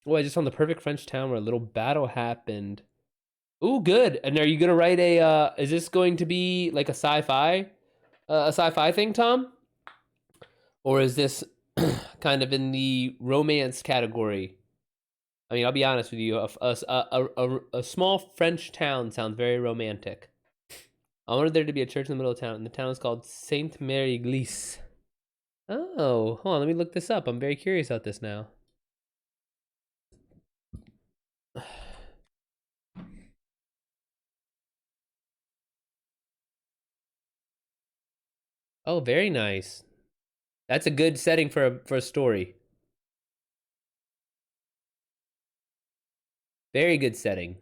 A: Oh, I just found the perfect French town where a little battle happened. Ooh, good. And are you gonna write a? Is this going to be like a sci-fi thing, Tom? Or is this kind of in the romance category? I mean, I'll be honest with you. A small French town sounds very romantic. I wanted there to be a church in the middle of town, and the town is called Sainte Mary Église. Oh, hold on. Let me look this up. I'm very curious about this now. Oh, very nice. That's a good setting for a story. Very good setting.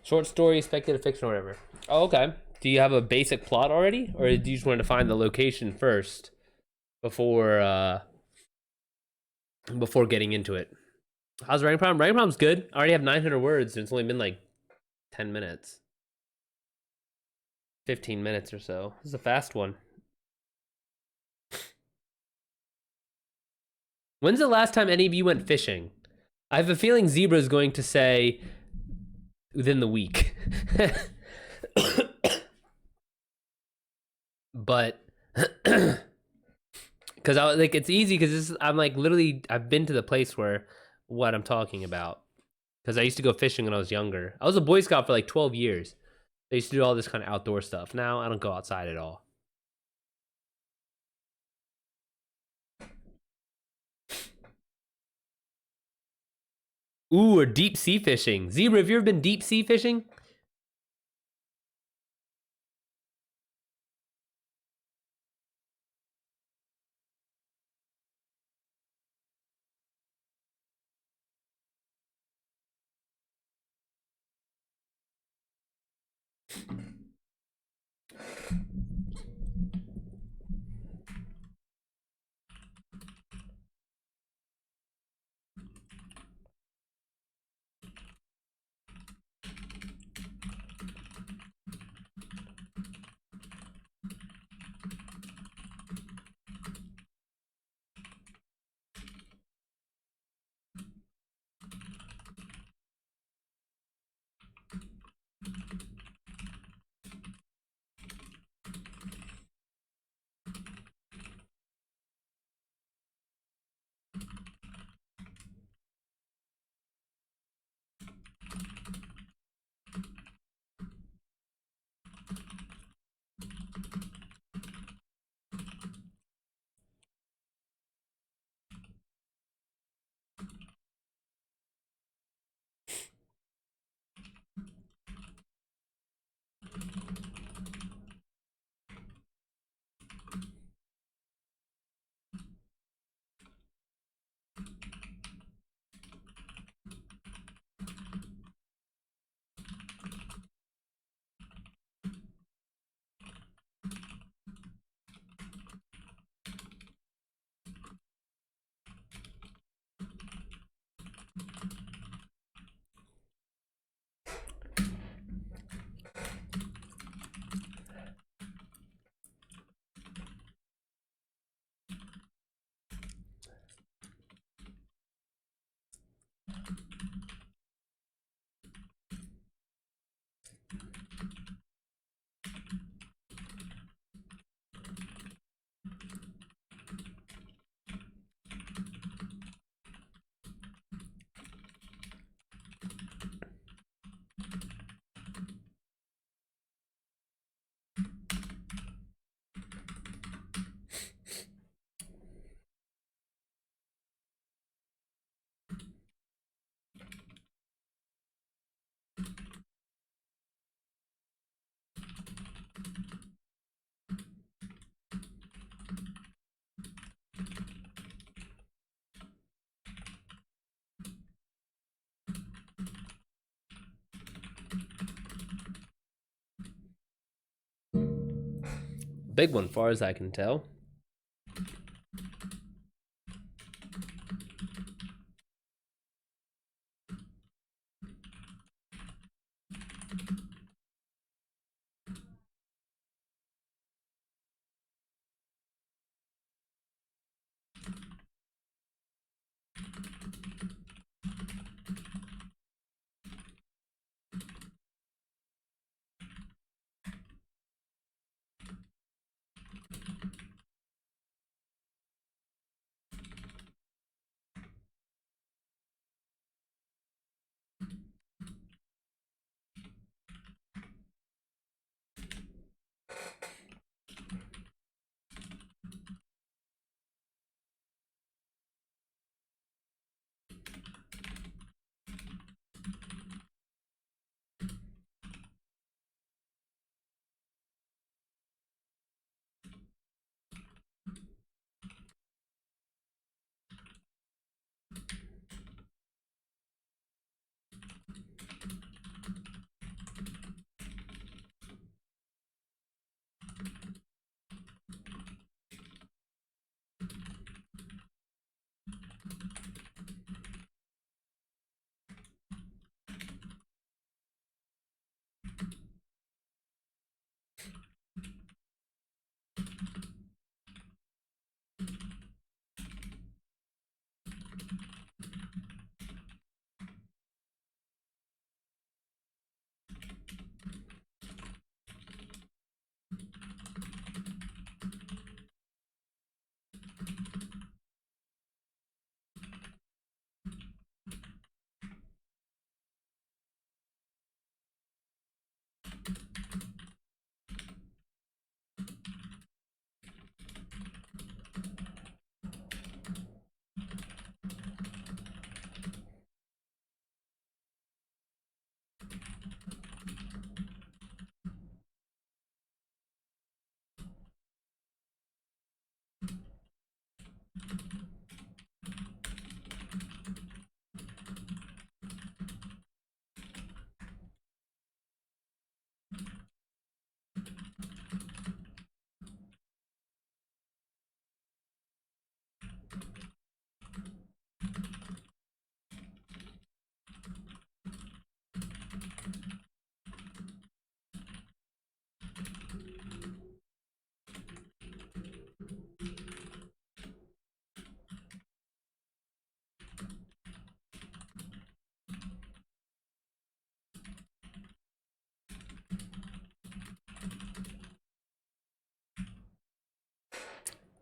A: Short story, speculative fiction, or whatever. Oh, okay. Do you have a basic plot already, or do you just want to find the location first before before getting into it? How's Writing Problem? Writing Problem's good. I already have 900 words, and it's only been like 10 minutes. 15 minutes or so. This is a fast one. When's the last time any of you went fishing? I have a feeling Zebra is going to say within the week. But because I like it's easy because I'm like literally I've been to the place where what I'm talking about because I used to go fishing when I was younger. I was a Boy Scout for like 12 years. I used to do all this kind of outdoor stuff. Now I don't go outside at all. Ooh, or deep sea fishing. Zebra, have you ever been deep sea fishing? Big one, far as I can tell.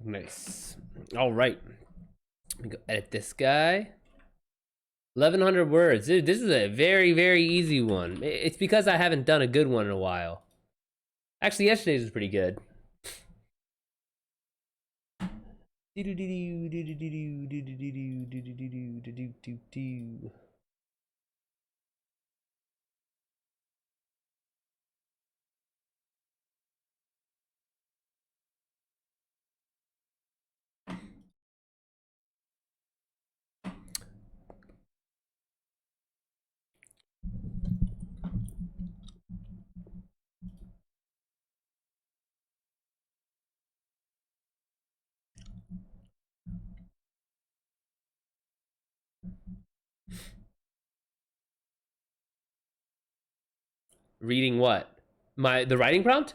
A: Nice. All right. Let me go edit this guy. 1,100 words. Dude, this is a very, very easy one. It's because I haven't done a good one in a while. Actually, yesterday's was pretty good. Reading what? The writing prompt?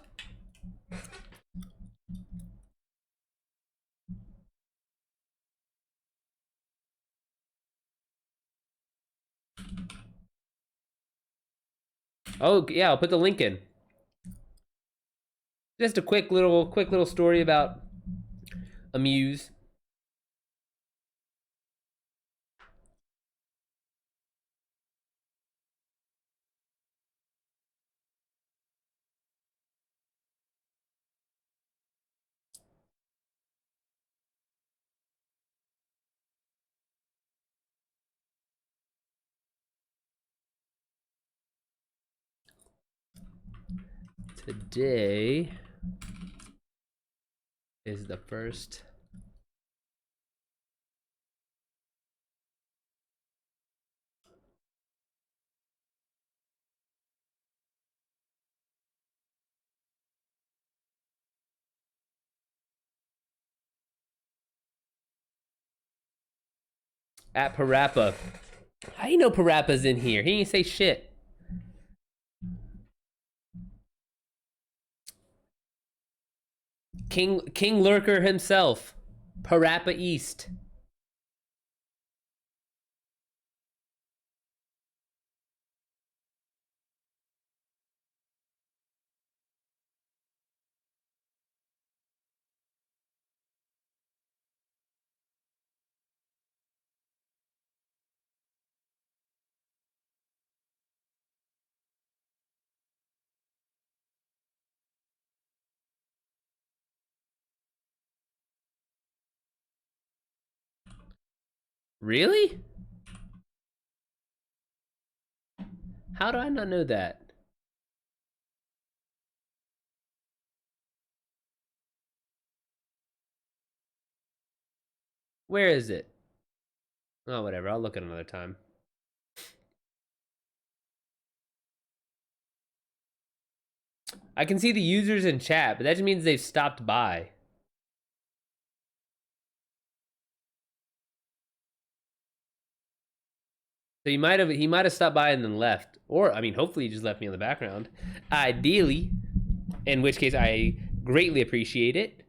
A: Oh yeah, I'll put the link in. Just a quick little story about Amuse. Today is the first at Parappa. How do you know Parappa's in here? He didn't say shit. King Lurker himself, Parappa East. Really? How do I not know that? Where is it? Oh, whatever. I'll look at another time. I can see the users in chat, but that just means they've stopped by. So he might have stopped by and then left. Or, I mean, hopefully he just left me in the background. Ideally. In which case I greatly appreciate it.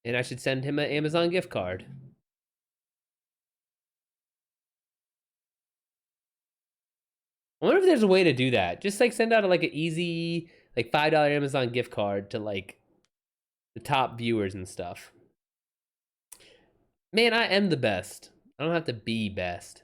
A: And I should send him an Amazon gift card. I wonder if there's a way to do that. Just like send out like an easy like $5 Amazon gift card to like the top viewers and stuff. Man, I am the best. I don't have to be best.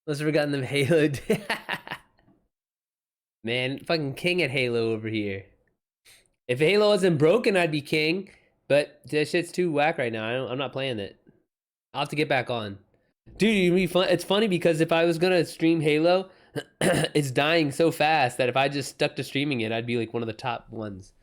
A: Must have forgotten them Halo. Man, fucking king at Halo over here. If Halo wasn't broken, I'd be king. But this shit's too whack right now. I'm not playing it. I'll have to get back on. Dude, it'd be fun. It's funny because if I was gonna stream Halo, it's dying so fast that if I just stuck to streaming it, I'd be like one of the top ones.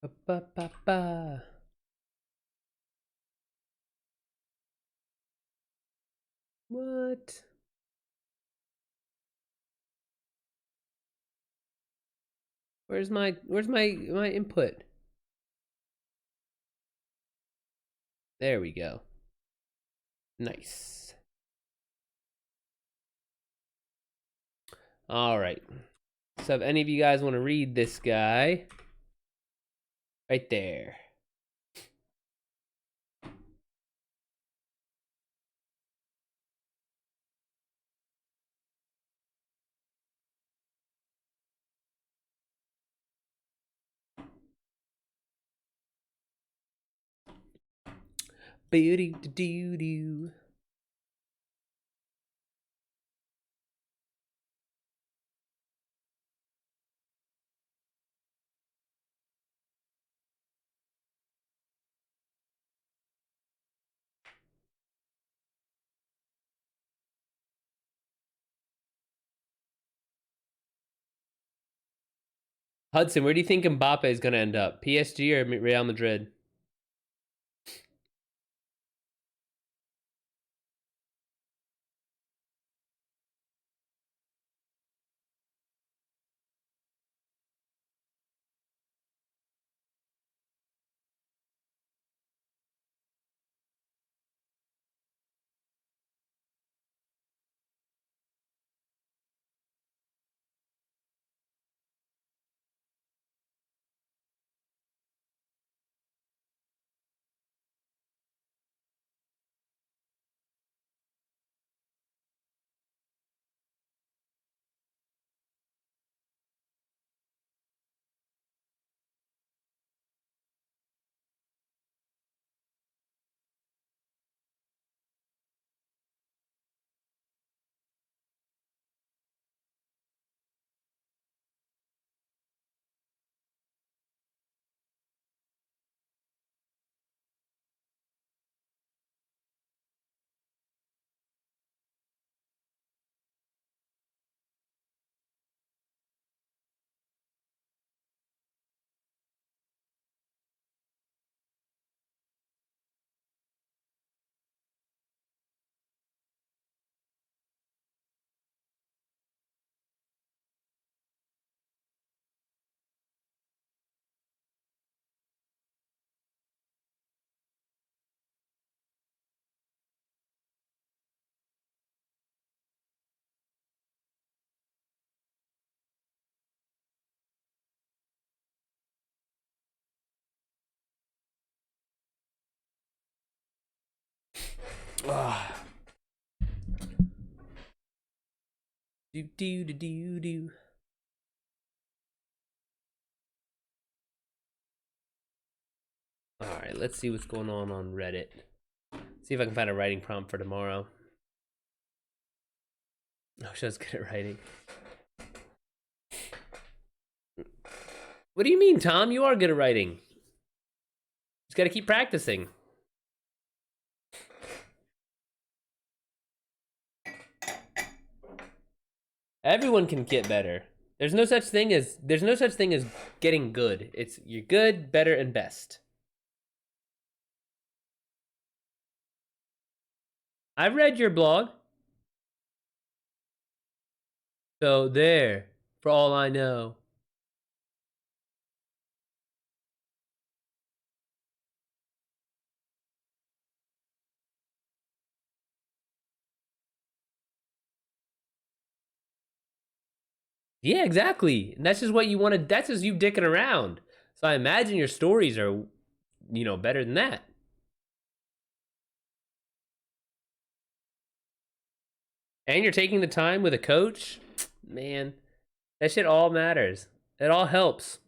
A: Ba, ba, ba, ba. What? Where's my input? There we go. Nice. All right. So if any of you guys want to read this guy, right there. Booty doo doo. Hudson, where do you think Mbappe is going to end up? PSG or Real Madrid? Ah. Do do do do do. All right, let's see what's going on Reddit. See if I can find a writing prompt for tomorrow. I wish I was good at writing. What do you mean, Tom? You are good at writing. Just got to keep practicing. Everyone can get better. There's no such thing as getting good. It's you're good, better, and best. I've read your blog. So there, for all I know. Yeah, exactly. And that's just what you wanted. That's just you dicking around. So I imagine your stories are, better than that. And you're taking the time with a coach. Man, that shit all matters. It all helps.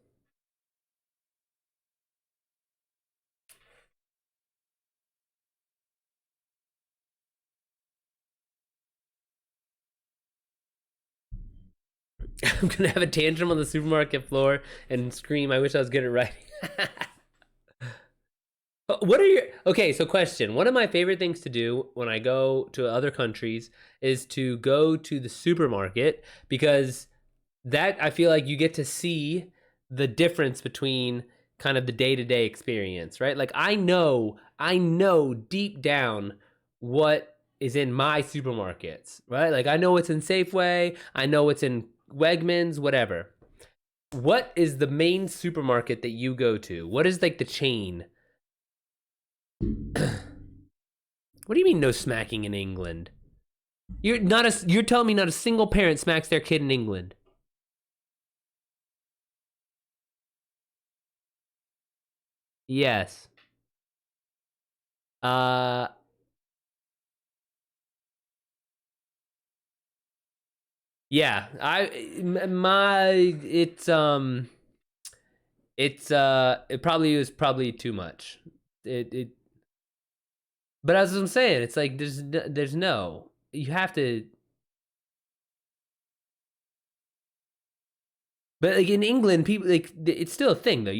A: I'm gonna have a tantrum on the supermarket floor and scream, I wish I was good at writing. What are your... Okay, so question. One of my favorite things to do when I go to other countries is to go to the supermarket, because that, I feel like you get to see the difference between kind of the day-to-day experience, right? Like I know deep down what is in my supermarkets, right? Like I know what's in Safeway, I know what's in Wegmans, whatever. What is the main supermarket that you go to? What is like the chain? What do you mean no smacking in England? You're telling me not a single parent smacks their kid in England. Yes. Yeah, it probably was probably too much. It But as I'm saying, it's like there's no, you have to. But like in England, people like it's still a thing though.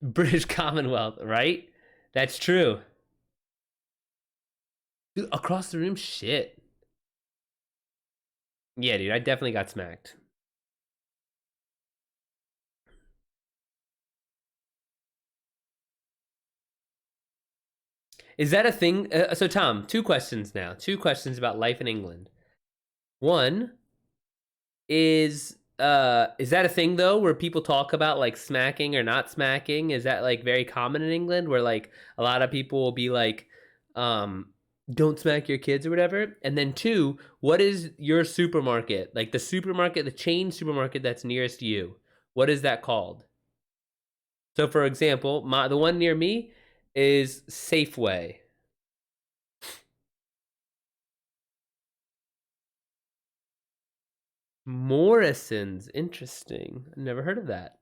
A: British Commonwealth, right? That's true. Dude, across the room, shit. Yeah, dude, I definitely got smacked. Is that a thing? So, Tom, two questions now. Two questions about life in England. One is that a thing though, where people talk about like smacking or not smacking? Is that like very common in England, where like a lot of people will be like, don't smack your kids or whatever? And then two, what is your supermarket, like the supermarket, the chain supermarket that's nearest you? What is that called? So, for example, the one near me is Safeway. Morrison's, interesting. Never heard of that.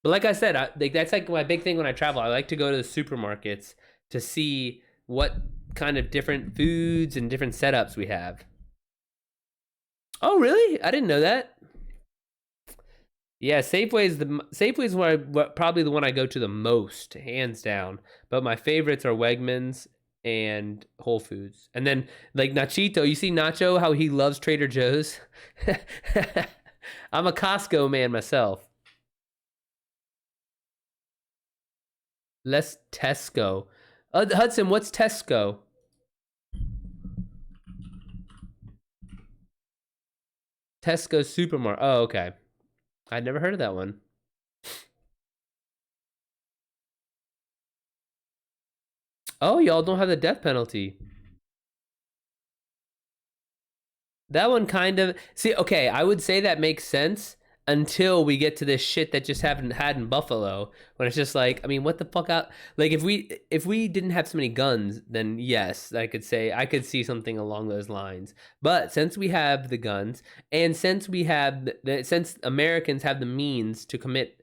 A: But like I said, that's like my big thing when I travel. I like to go to the supermarkets to see what kind of different foods and different setups we have. Oh, really? I didn't know that. Yeah, Safeway's probably the one I go to the most, hands down. But my favorites are Wegmans and Whole Foods. And then like Nachito, you see Nacho, how he loves Trader Joe's? I'm a Costco man myself. Less Tesco. Hudson, what's Tesco? Tesco Supermarket. Oh, okay. I'd never heard of that one. Oh, y'all don't have the death penalty. That one kind of... See, okay, I would say that makes sense until we get to this shit that just haven't had in Buffalo, when it's just like, I mean, what the fuck out? Like, if we didn't have so many guns, then yes, I could see something along those lines. But since we have the guns, and since since Americans have the means to commit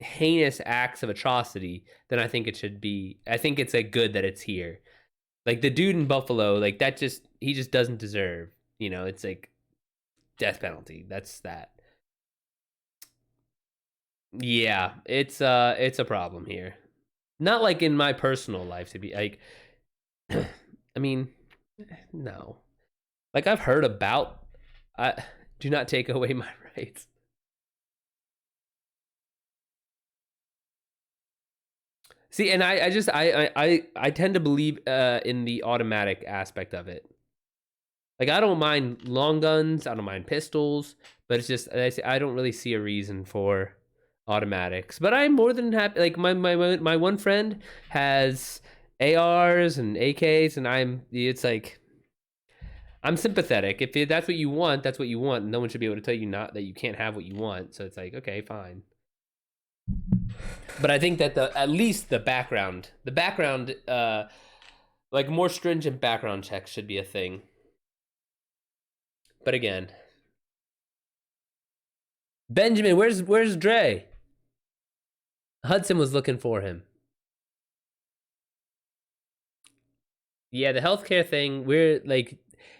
A: heinous acts of atrocity, then I think it's like good that it's here. Like the dude in Buffalo, like he just doesn't deserve, it's like death penalty. That's that. Yeah, it's a problem here. Not like in my personal life to be like, I mean, no. Like I've heard about, do not take away my rights. See, and I tend to believe in the automatic aspect of it. Like I don't mind long guns, I don't mind pistols, but it's just I don't really see a reason for automatics. But I'm more than happy. Like my one friend has ARs and AKs, and it's like I'm sympathetic. If that's what you want, that's what you want. No one should be able to tell you not that you can't have what you want. So it's like, okay, fine. But I think that at least the background, like more stringent background checks should be a thing. But again, Benjamin, where's Dre? Hudson was looking for him. Yeah, the healthcare thing, we're like,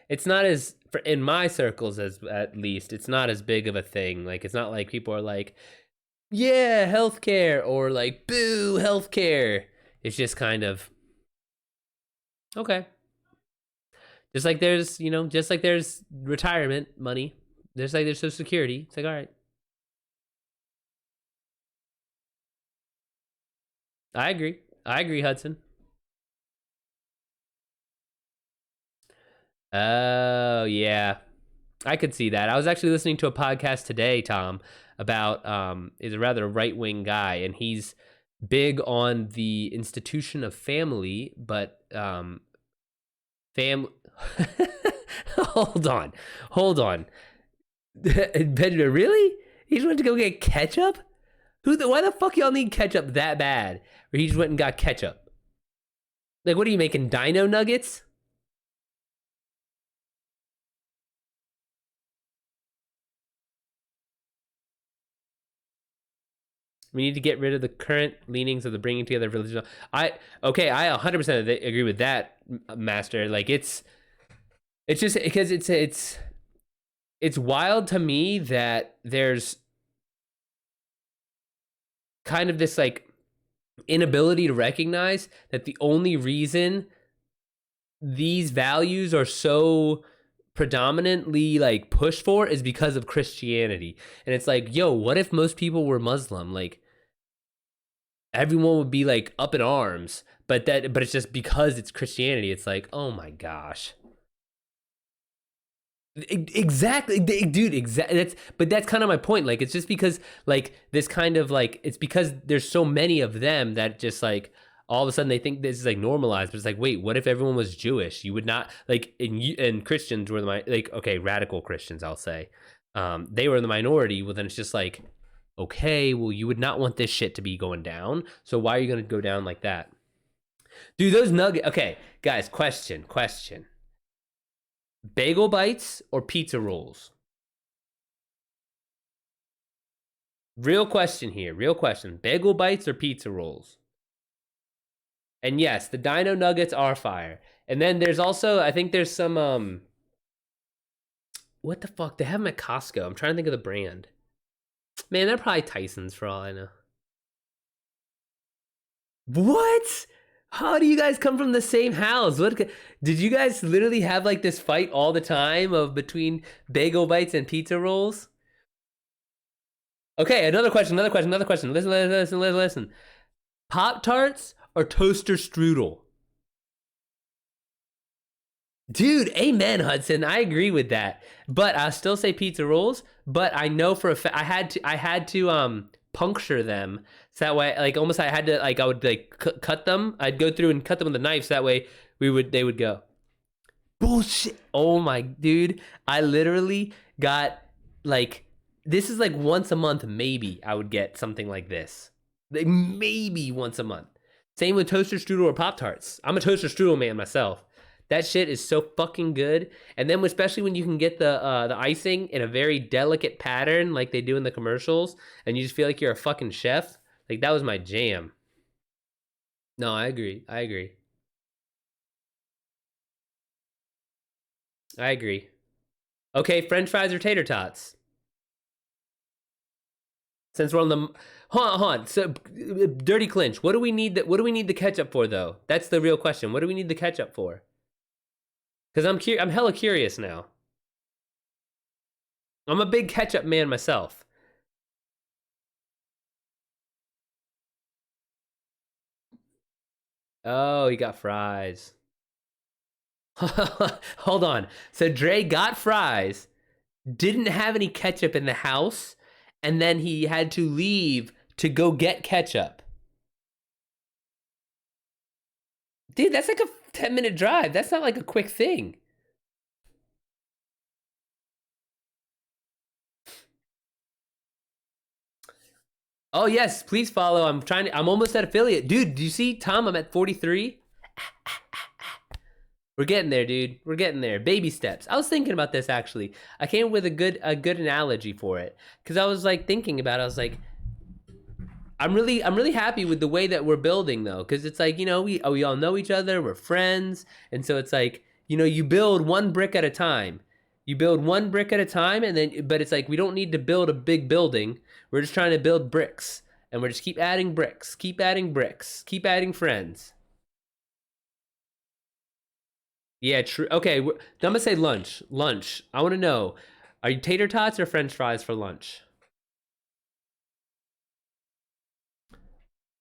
A: it's not as, in my circles, as at least, it's not as big of a thing. Like, it's not like people are like, yeah, healthcare, or like, boo, healthcare. It's just kind of, okay. Just like there's, just like there's retirement money. There's Social Security. It's like, all right. I agree. I agree, Hudson. Oh, yeah. I could see that. I was actually listening to a podcast today, Tom, about is a rather right-wing guy, and he's big on the institution of family, but fam hold on. Benjamin, really? He just went to go get ketchup? Why the fuck y'all need ketchup that bad? Or he just went and got ketchup? Like, what are you making, dino nuggets? We need to get rid of the current leanings of the bringing together of religion. I 100% agree with that, Master. Like, it's just because it's wild to me that there's kind of this like inability to recognize that the only reason these values are so predominantly like pushed for is because of Christianity. And it's like, yo, what if most people were Muslim? Like, everyone would be like up in arms, but it's just because it's Christianity. It's like, oh my gosh. Exactly, dude. Exactly. That's kind of my point. Like, it's just because like this kind of like, it's because there's so many of them that just like all of a sudden they think this is like normalized. But it's like, wait, what if everyone was Jewish? You would not like, and Christians were okay, radical Christians, I'll say, they were in the minority. Well, then it's just like, okay, well, you would not want this shit to be going down. So why are you gonna go down like that, dude? Those nuggets. Okay, guys, question. Bagel bites or pizza rolls? Real question here. Real question. Bagel bites or pizza rolls? And yes, the Dino Nuggets are fire. And then there's also, I think there's some, what the fuck? They have them at Costco. I'm trying to think of the brand. Man, they're probably Tyson's for all I know. What? How do you guys come from the same house? What did you guys literally have like this fight all the time of between bagel bites and pizza rolls? Okay, another question. Listen. Pop-Tarts or toaster strudel? Dude, amen, Hudson. I agree with that. But I'll still say pizza rolls, but I know for a fact I had to puncture them. So that way, like, almost I had to, like, I would like cut them. I'd go through and cut them with a knife. So that way they would go. Bullshit. Oh my dude. I literally got like, this is like once a month, maybe I would get something like this. Like, maybe once a month. Same with toaster strudel or Pop-Tarts. I'm a toaster strudel man myself. That shit is so fucking good. And then especially when you can get the icing in a very delicate pattern like they do in the commercials, and you just feel like you're a fucking chef. Like, that was my jam. No, I agree. Okay, French fries or tater tots? Since we're on the hold on. So, dirty clinch. What do we need the ketchup for though? That's the real question. What do we need the ketchup for? Because I'm hella curious now. I'm a big ketchup man myself. Oh, he got fries. Hold on. So Dre got fries, didn't have any ketchup in the house, and then he had to leave to go get ketchup. Dude, that's like a 10-minute drive. That's not like a quick thing. Oh yes, please follow. I'm almost at affiliate. Dude, do you see Tom? I'm at 43. We're getting there, dude. We're getting there. Baby steps. I was thinking about this actually. I came up with a good analogy for it. Cause I was like thinking about it. I was like, I'm really happy with the way that we're building though. Cause it's like, you know, we all know each other, we're friends. And so it's like, you know, you build one brick at a time. And then, but it's like, we don't need to build a big building. We're just trying to build bricks. And we're just keep adding bricks, keep adding friends. Yeah, true. Okay, I'm gonna say lunch. I want to know, are you tater tots or French fries for lunch?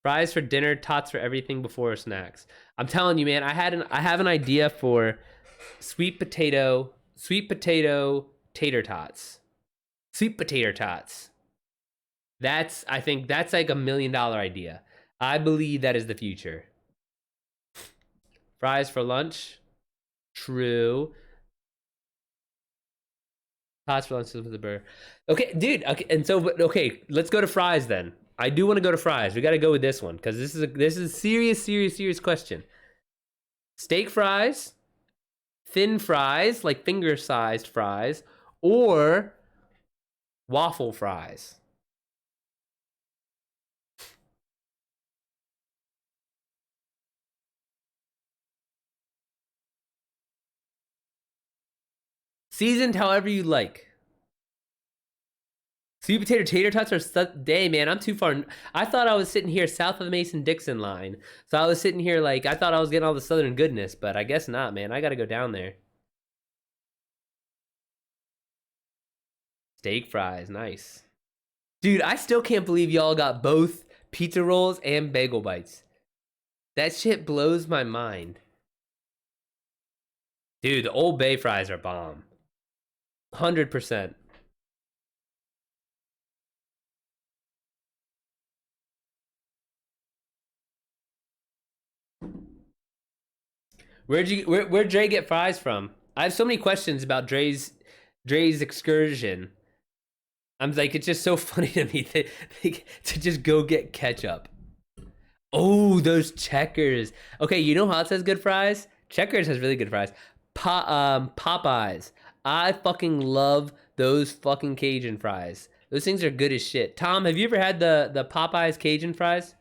A: Fries for dinner, tots for everything before snacks. I'm telling you, man, I have an idea for sweet potato tater tots. Sweet potato tots. I think that's like $1 million idea. I believe that is the future. Fries for lunch. True. Tots for lunch with the burger. Okay, dude. Okay, and so let's go to fries then. I do want to go to fries. We got to go with this one because this is a serious question. Steak fries, thin fries like finger-sized fries, or waffle fries. Seasoned however you like. Sweet potato tater tots are dang, man, I'm too far. I thought I was sitting here south of the Mason-Dixon line. So I was sitting here like, I thought I was getting all the southern goodness, but I guess not, man. I gotta go down there. Steak fries, nice. Dude, I still can't believe y'all got both pizza rolls and bagel bites. That shit blows my mind. Dude, the Old Bay fries are bomb. 100%. Where'd Dre get fries from? I have so many questions about Dre's excursion. I'm like, it's just so funny to me to just go get ketchup. Oh, those Checkers. Okay, you know how it says good fries? Checkers has really good fries. Popeyes. I fucking love those fucking Cajun fries. Those things are good as shit. Tom, have you ever had the Popeyes Cajun fries?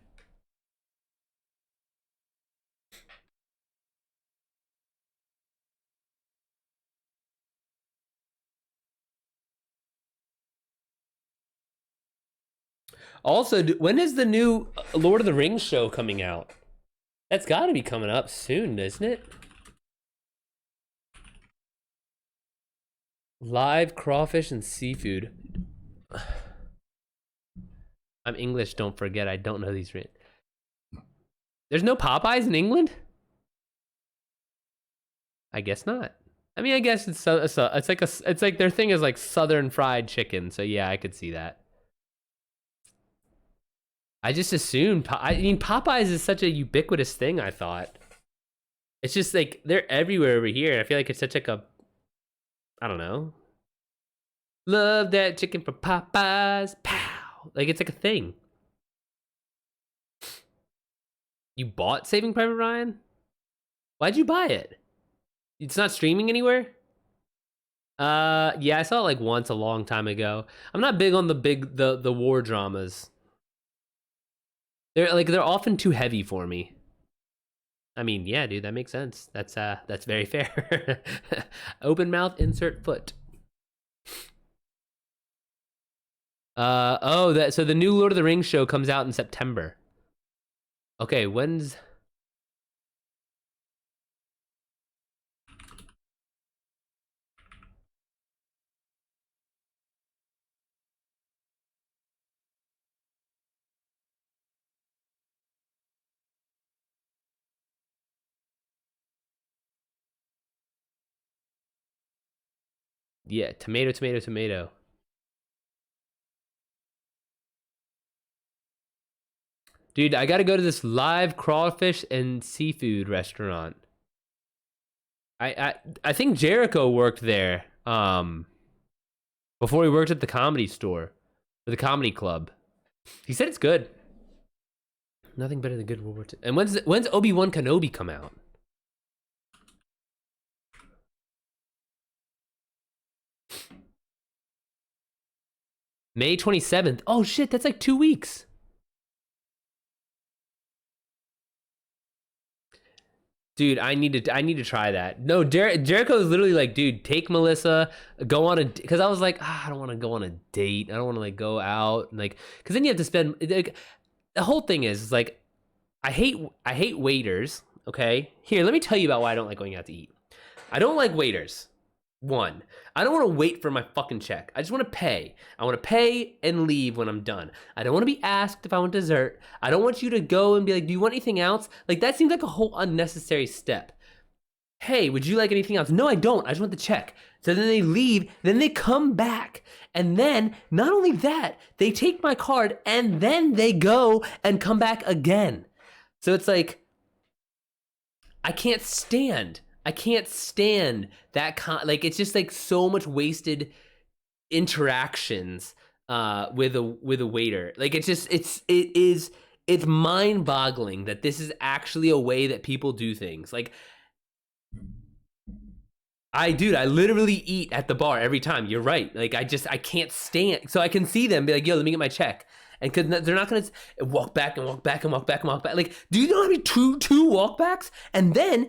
A: Also, when is the new Lord of the Rings show coming out? That's got to be coming up soon, isn't it? Live crawfish and seafood. I'm English, don't forget. I don't know these. There's no Popeyes in England? I guess not. I mean, I guess it's like their thing is like Southern fried chicken. So yeah, I could see that. I just assumed. I mean, Popeyes is such a ubiquitous thing. I thought it's just like they're everywhere over here. I feel like it's such like a, I don't know. Love that chicken from Popeyes. Pow! Like it's like a thing. You bought Saving Private Ryan? Why'd you buy it? It's not streaming anywhere? Yeah, I saw it like once a long time ago. I'm not big on the war dramas. They're often too heavy for me. I mean, yeah, dude, that makes sense. That's very fair. Open mouth, insert foot. So the new Lord of the Rings show comes out in September. Okay, when's yeah, tomato. Dude, I gotta go to this live crawfish and seafood restaurant. I think Jericho worked there before he worked at the Comedy Store or the Comedy Club. He said it's good. Nothing better than good World War II. And when's Obi-Wan Kenobi come out? May 27th. Oh shit, that's like 2 weeks. Dude, I need to try that. No, Jericho is literally like, dude, take Melissa, go on because I was like, I don't want to go on a date. I don't want to like go out and like, because then you have to spend like, the whole thing is like, I hate waiters. Okay, here, let me tell you about why I don't like going out to eat. I don't like waiters. One, I don't want to wait for my fucking check. I just want to pay. I want to pay and leave when I'm done. I don't want to be asked if I want dessert. I don't want you to go and be like, do you want anything else? Like, that seems like a whole unnecessary step. Hey, would you like anything else? No, I don't. I just want the check. So then they leave, then they come back. And then, not only that, they take my card and then they go and come back again. So it's like, I can't stand that like, it's just like so much wasted interactions with a waiter. Like, it's mind-boggling that this is actually a way that people do things. Like, I literally eat at the bar every time. You're right. Like, I can't stand. So I can see them be like, yo, let me get my check. And because they're not going to walk back and walk back and walk back and walk back. Like, do you know how many two walkbacks? And then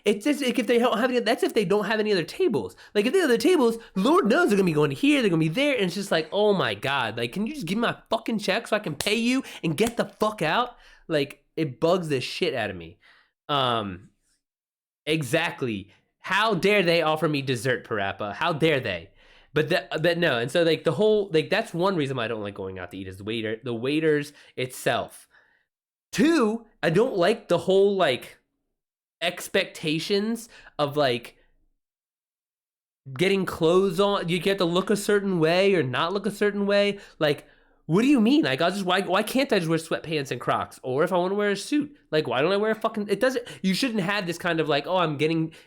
A: it's just like, if they don't have any, that's if they don't have any other tables. Like, if they have other tables, Lord knows they're going to be going here, they're going to be there. And it's just like, oh my God. Like, can you just give me my fucking check so I can pay you and get the fuck out? Like, it bugs the shit out of me. Exactly. How dare they offer me dessert, Parappa? How dare they? But no, and so like the whole, like, that's one reason why I don't like going out to eat is the waiters itself. Two, I don't like the whole like expectations of like getting clothes on. You get to look a certain way or not look a certain way. Like, what do you mean? Like, why can't I just wear sweatpants and Crocs? Or if I want to wear a suit, like, why don't I wear a fucking, you shouldn't have this kind of like, oh,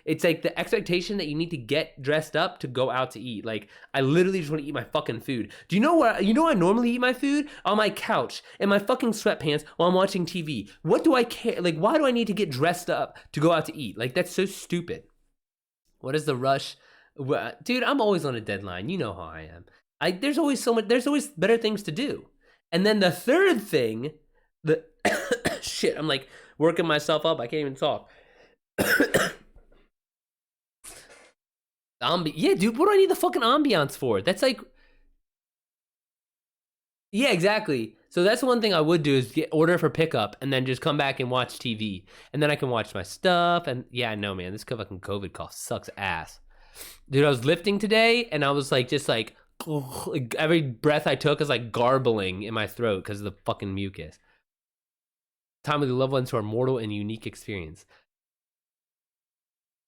A: it's like the expectation that you need to get dressed up to go out to eat. Like, I literally just want to eat my fucking food. Do you know where I normally eat my food? On my couch, in my fucking sweatpants while I'm watching TV. What do I care? Like, why do I need to get dressed up to go out to eat? Like, that's so stupid. What is the rush? Dude, I'm always on a deadline. You know how I am. There's always better things to do. And then the third thing, shit, I'm like working myself up. I can't even talk. Yeah, dude, what do I need the fucking ambiance for? That's like, yeah, exactly. So that's one thing I would do is order for pickup and then just come back and watch TV. And then I can watch my stuff. And yeah, no, man, this fucking COVID cough sucks ass. Dude, I was lifting today and I was like, just like, every breath I took is like garbling in my throat because of the fucking mucus. Time with the loved ones who are mortal and unique experience.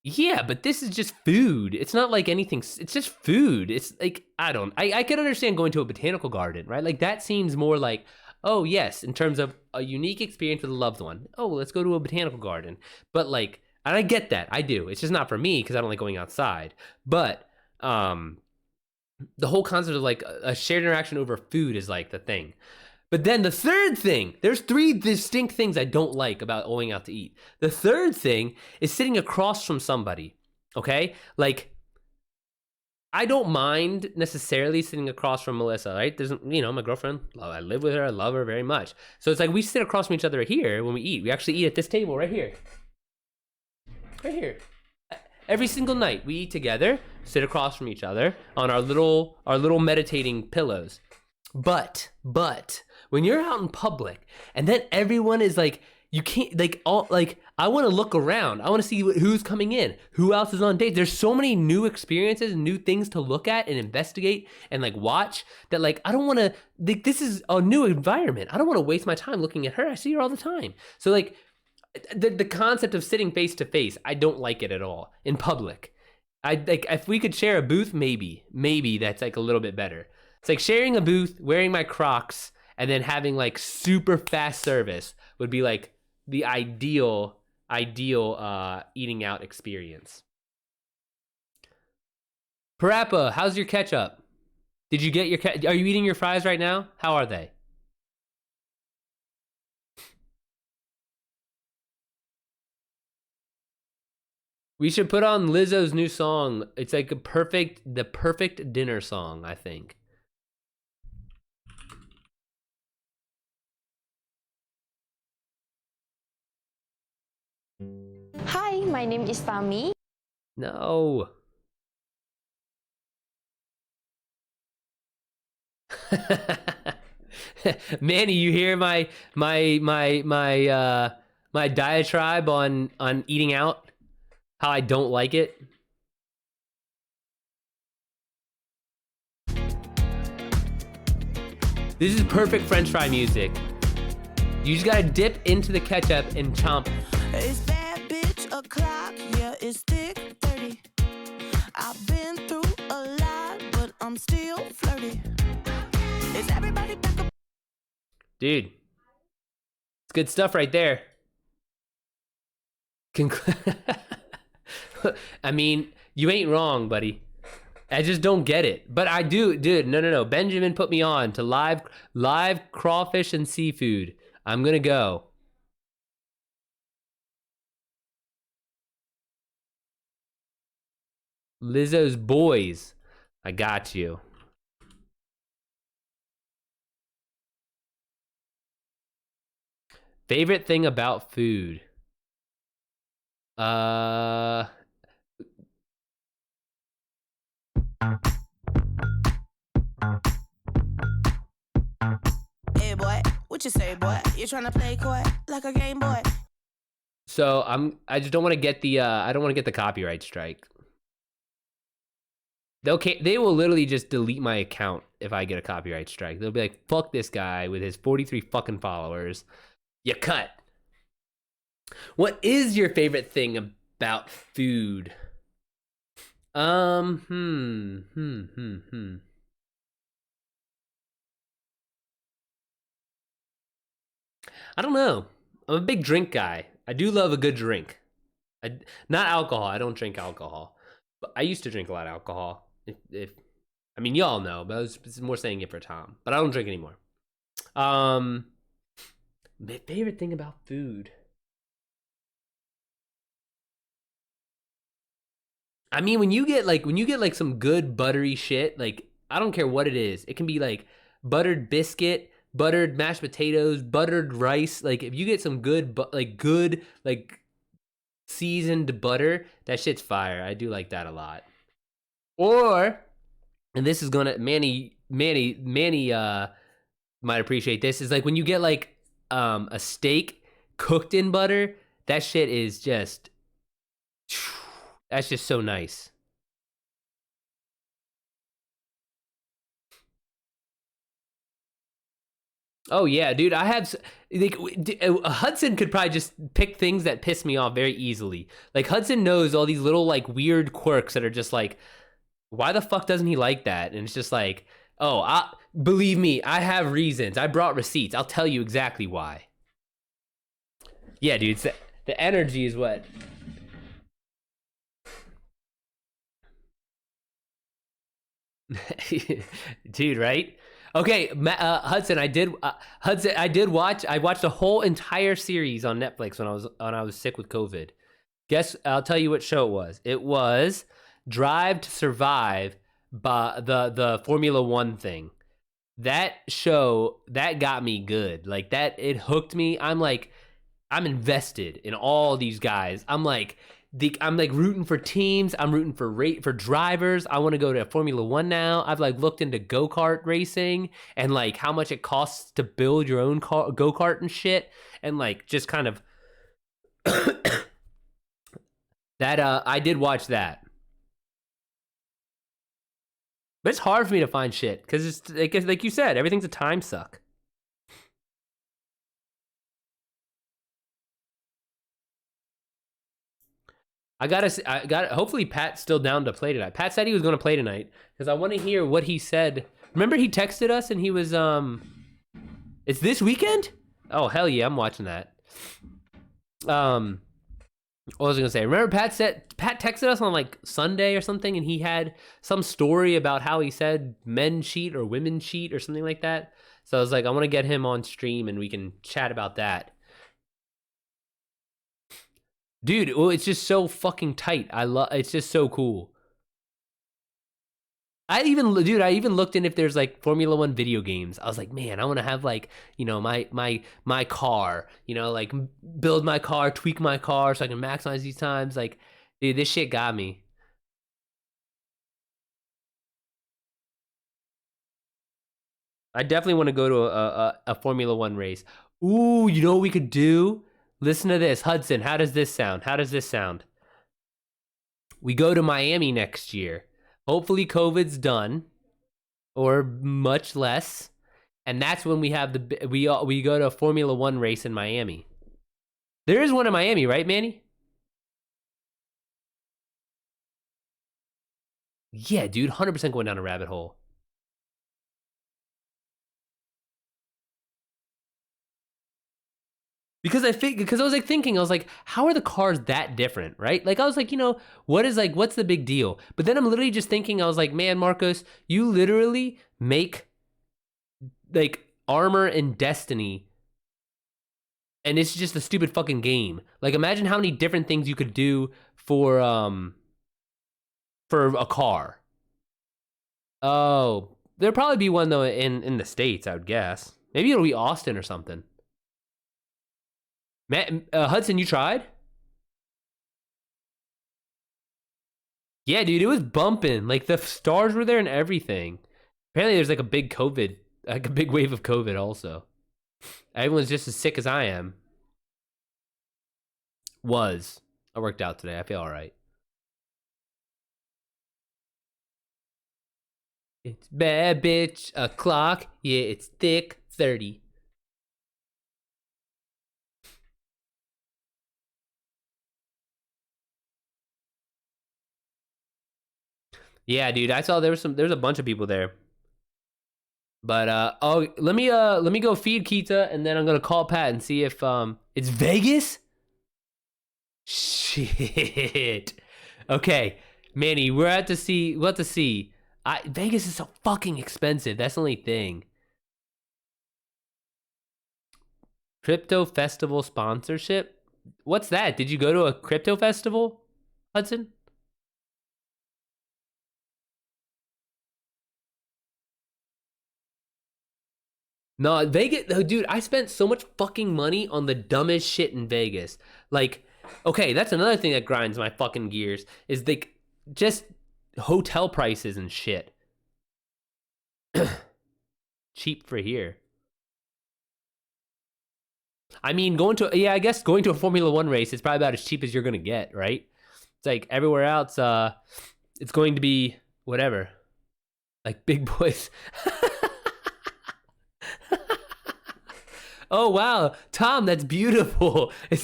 A: Yeah, but this is just food. It's not like anything. It's just food. It's like, I can understand going to a botanical garden, right? Like, that seems more like, oh yes, in terms of a unique experience with a loved one. Oh, let's go to a botanical garden. But like, and I get that. I do. It's just not for me because I don't like going outside. But the whole concept of like a shared interaction over food is like the thing. But then the third thing, there's three distinct things I don't like about going out to eat. The third thing is sitting across from somebody, okay? Like, I don't mind necessarily sitting across from Melissa, right? There's, my girlfriend, I live with her, I love her very much. So it's like we sit across from each other here when we eat. We actually eat at this table right here. Right here. Every single night we eat together, sit across from each other on our little meditating pillows. But when you're out in public and then everyone is like, you can't I want to look around. I want to see who's coming in, who else is on dates. There's so many new experiences, new things to look at and investigate and like watch that like I don't want to. This is a new environment. I don't want to waste my time looking at her. I see her all the time. So like. The concept of sitting face to face, I don't like it at all in public. I like if we could share a booth, maybe that's like a little bit better. It's like sharing a booth, wearing my Crocs, and then having like super fast service would be like the ideal eating out experience. Parappa, how's your ketchup? Did you get your are you eating your fries right now? How are they? We should put on Lizzo's new song. It's like the perfect dinner song, I think.
F: Hi, my name is Tami.
A: No. Manny, you hear my diatribe on eating out? How I don't like it. This is perfect French fry music. You just gotta dip into the ketchup and chomp.
G: It's bad bitch o'clock, yeah, it's thick 30. I've been through a lot, but I'm still flirty. Is everybody back up?
A: Dude, it's good stuff right there. I mean, you ain't wrong, buddy. I just don't get it. But I do, dude. No. Benjamin put me on to live crawfish and seafood. I'm gonna go. Lizzo's boys. I got you. Favorite thing about food?
G: Hey boy, what you say, boy? You trying to play coy like a game boy?
A: So I just don't want to get the I don't want to get the copyright strike. They will literally just delete my account if I get a copyright strike. They'll be like, fuck this guy with his 43 fucking followers. You cut. What is your favorite thing about food? I don't know. I'm a big drink guy. I do love a good drink. Not alcohol. I don't drink alcohol. But I used to drink a lot of alcohol. If I mean, y'all know, but I was more saying it for Tom. But I don't drink anymore. My favorite thing about food. I mean, when you get like some good buttery shit, like I don't care what it is. It can be like buttered biscuit, buttered mashed potatoes, buttered rice. Like if you get some good seasoned butter, that shit's fire. I do like that a lot. Or, and this is gonna Manny might appreciate this, is like when you get like a steak cooked in butter, that shit is just, that's just so nice. Oh yeah, dude, I have like Hudson could probably just pick things that piss me off very easily. Like Hudson knows all these little like weird quirks that are just like, why the fuck doesn't he like that? And it's just like, oh, believe me, I have reasons. I brought receipts. I'll tell you exactly why. Yeah, dude, the energy is what. Dude, right? Okay, Hudson, I watched the whole entire series on Netflix when I was sick with COVID. Guess I'll tell you what show it was. It was Drive to Survive, by the Formula One thing. That show, that got me good. Like that, it hooked me. I'm invested in all these guys. I'm like rooting for teams. I'm rooting for drivers. I want to go to Formula One now. I've like looked into go-kart racing and like how much it costs to build your own go-kart and shit. And like just kind of that I did watch that. But it's hard for me to find shit because it's like you said, everything's a time suck. I got. Hopefully, Pat's still down to play tonight. Pat said he was going to play tonight because I want to hear what he said. Remember, he texted us and he was it's this weekend. Oh hell yeah, I'm watching that. What was I gonna say? Remember, Pat texted us on like Sunday or something, and he had some story about how he said men cheat or women cheat or something like that. So I was like, I want to get him on stream and we can chat about that. Dude, well, it's just so fucking tight. It's just so cool. I even looked in if there's like Formula One video games. I was like, man, I want to have like, you know, my car, you know, like build my car, tweak my car so I can maximize these times. Like, dude, this shit got me. I definitely want to go to a Formula One race. Ooh, you know what we could do? Listen to this. Hudson, how does this sound? We go to Miami next year. Hopefully COVID's done, or much less, and that's when we have we go to a Formula One race in Miami. There is one in Miami, right, Manny? Yeah, dude, 100% going down a rabbit hole. Because I was like thinking, I was like, how are the cars that different, right? Like I was like, what's the big deal? But then I'm literally just thinking, I was like, man, Marcos, you literally make like Armor and Destiny, and it's just a stupid fucking game. Like imagine how many different things you could do for a car. Oh, there'll probably be one though in the States, I would guess. Maybe it'll be Austin or something. Matt, Hudson, you tried? Yeah, dude, it was bumping. Like the stars were there and everything. Apparently, there's like a big wave of COVID also. Everyone's just as sick as I am. I worked out today. I feel all right. It's bad bitch o'clock. Yeah, it's thick 30. Yeah, dude, I saw there's a bunch of people there. But let me go feed Kita, and then I'm gonna call Pat and see if it's Vegas. Shit. Okay, Manny, we'll have to see. Vegas is so fucking expensive. That's the only thing. Crypto festival sponsorship? What's that? Did you go to a crypto festival, Hudson? No, Vegas, dude, I spent so much fucking money on the dumbest shit in Vegas. Like, okay, that's another thing that grinds my fucking gears, is like, just hotel prices and shit. Cheap for here. I mean, I guess going to a Formula One race is probably about as cheap as you're gonna get, right? It's like everywhere else, it's going to be whatever. Like big boys. Oh wow, Tom, that's beautiful. Is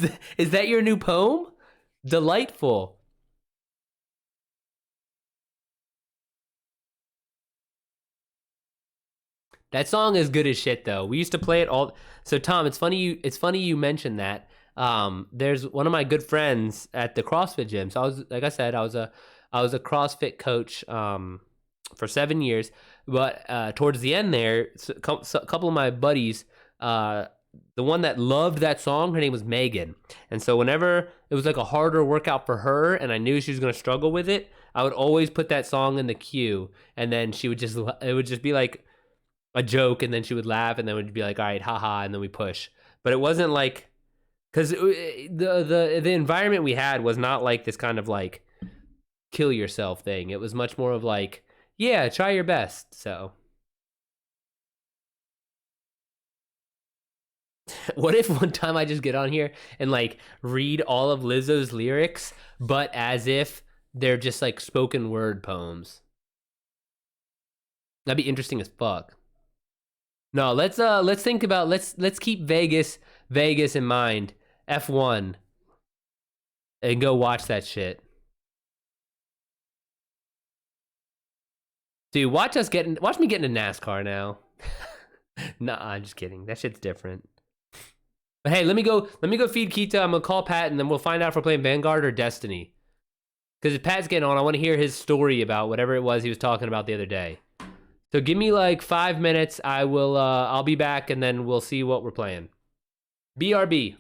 A: that your new poem? Delightful. That song is good as shit though. We used to play it all. So Tom, it's funny you mentioned that. There's one of my good friends at the CrossFit gym. So I was a CrossFit coach for 7 years. But towards the end there, a couple of my buddies, the one that loved that song, her name was Megan. And so whenever it was like a harder workout for her and I knew she was going to struggle with it, I would always put that song in the queue, and then it would just be like a joke, and then she would laugh, and then it would be like, all right, haha, and then we push. But it wasn't like, because the environment we had was not like this kind of like kill yourself thing. It was much more of like, yeah, try your best. So what if one time I just get on here and like read all of Lizzo's lyrics, but as if they're just like spoken word poems? That'd be interesting as fuck. No, let's think about, let's keep Vegas in mind. F1 and go watch that shit. Dude, watch me get into NASCAR now. Nah, I'm just kidding. That shit's different. But hey, let me go feed Kita. I'm gonna call Pat, and then we'll find out if we're playing Vanguard or Destiny. Because if Pat's getting on, I want to hear his story about whatever it was he was talking about the other day. So give me like 5 minutes. I'll be back, and then we'll see what we're playing. BRB.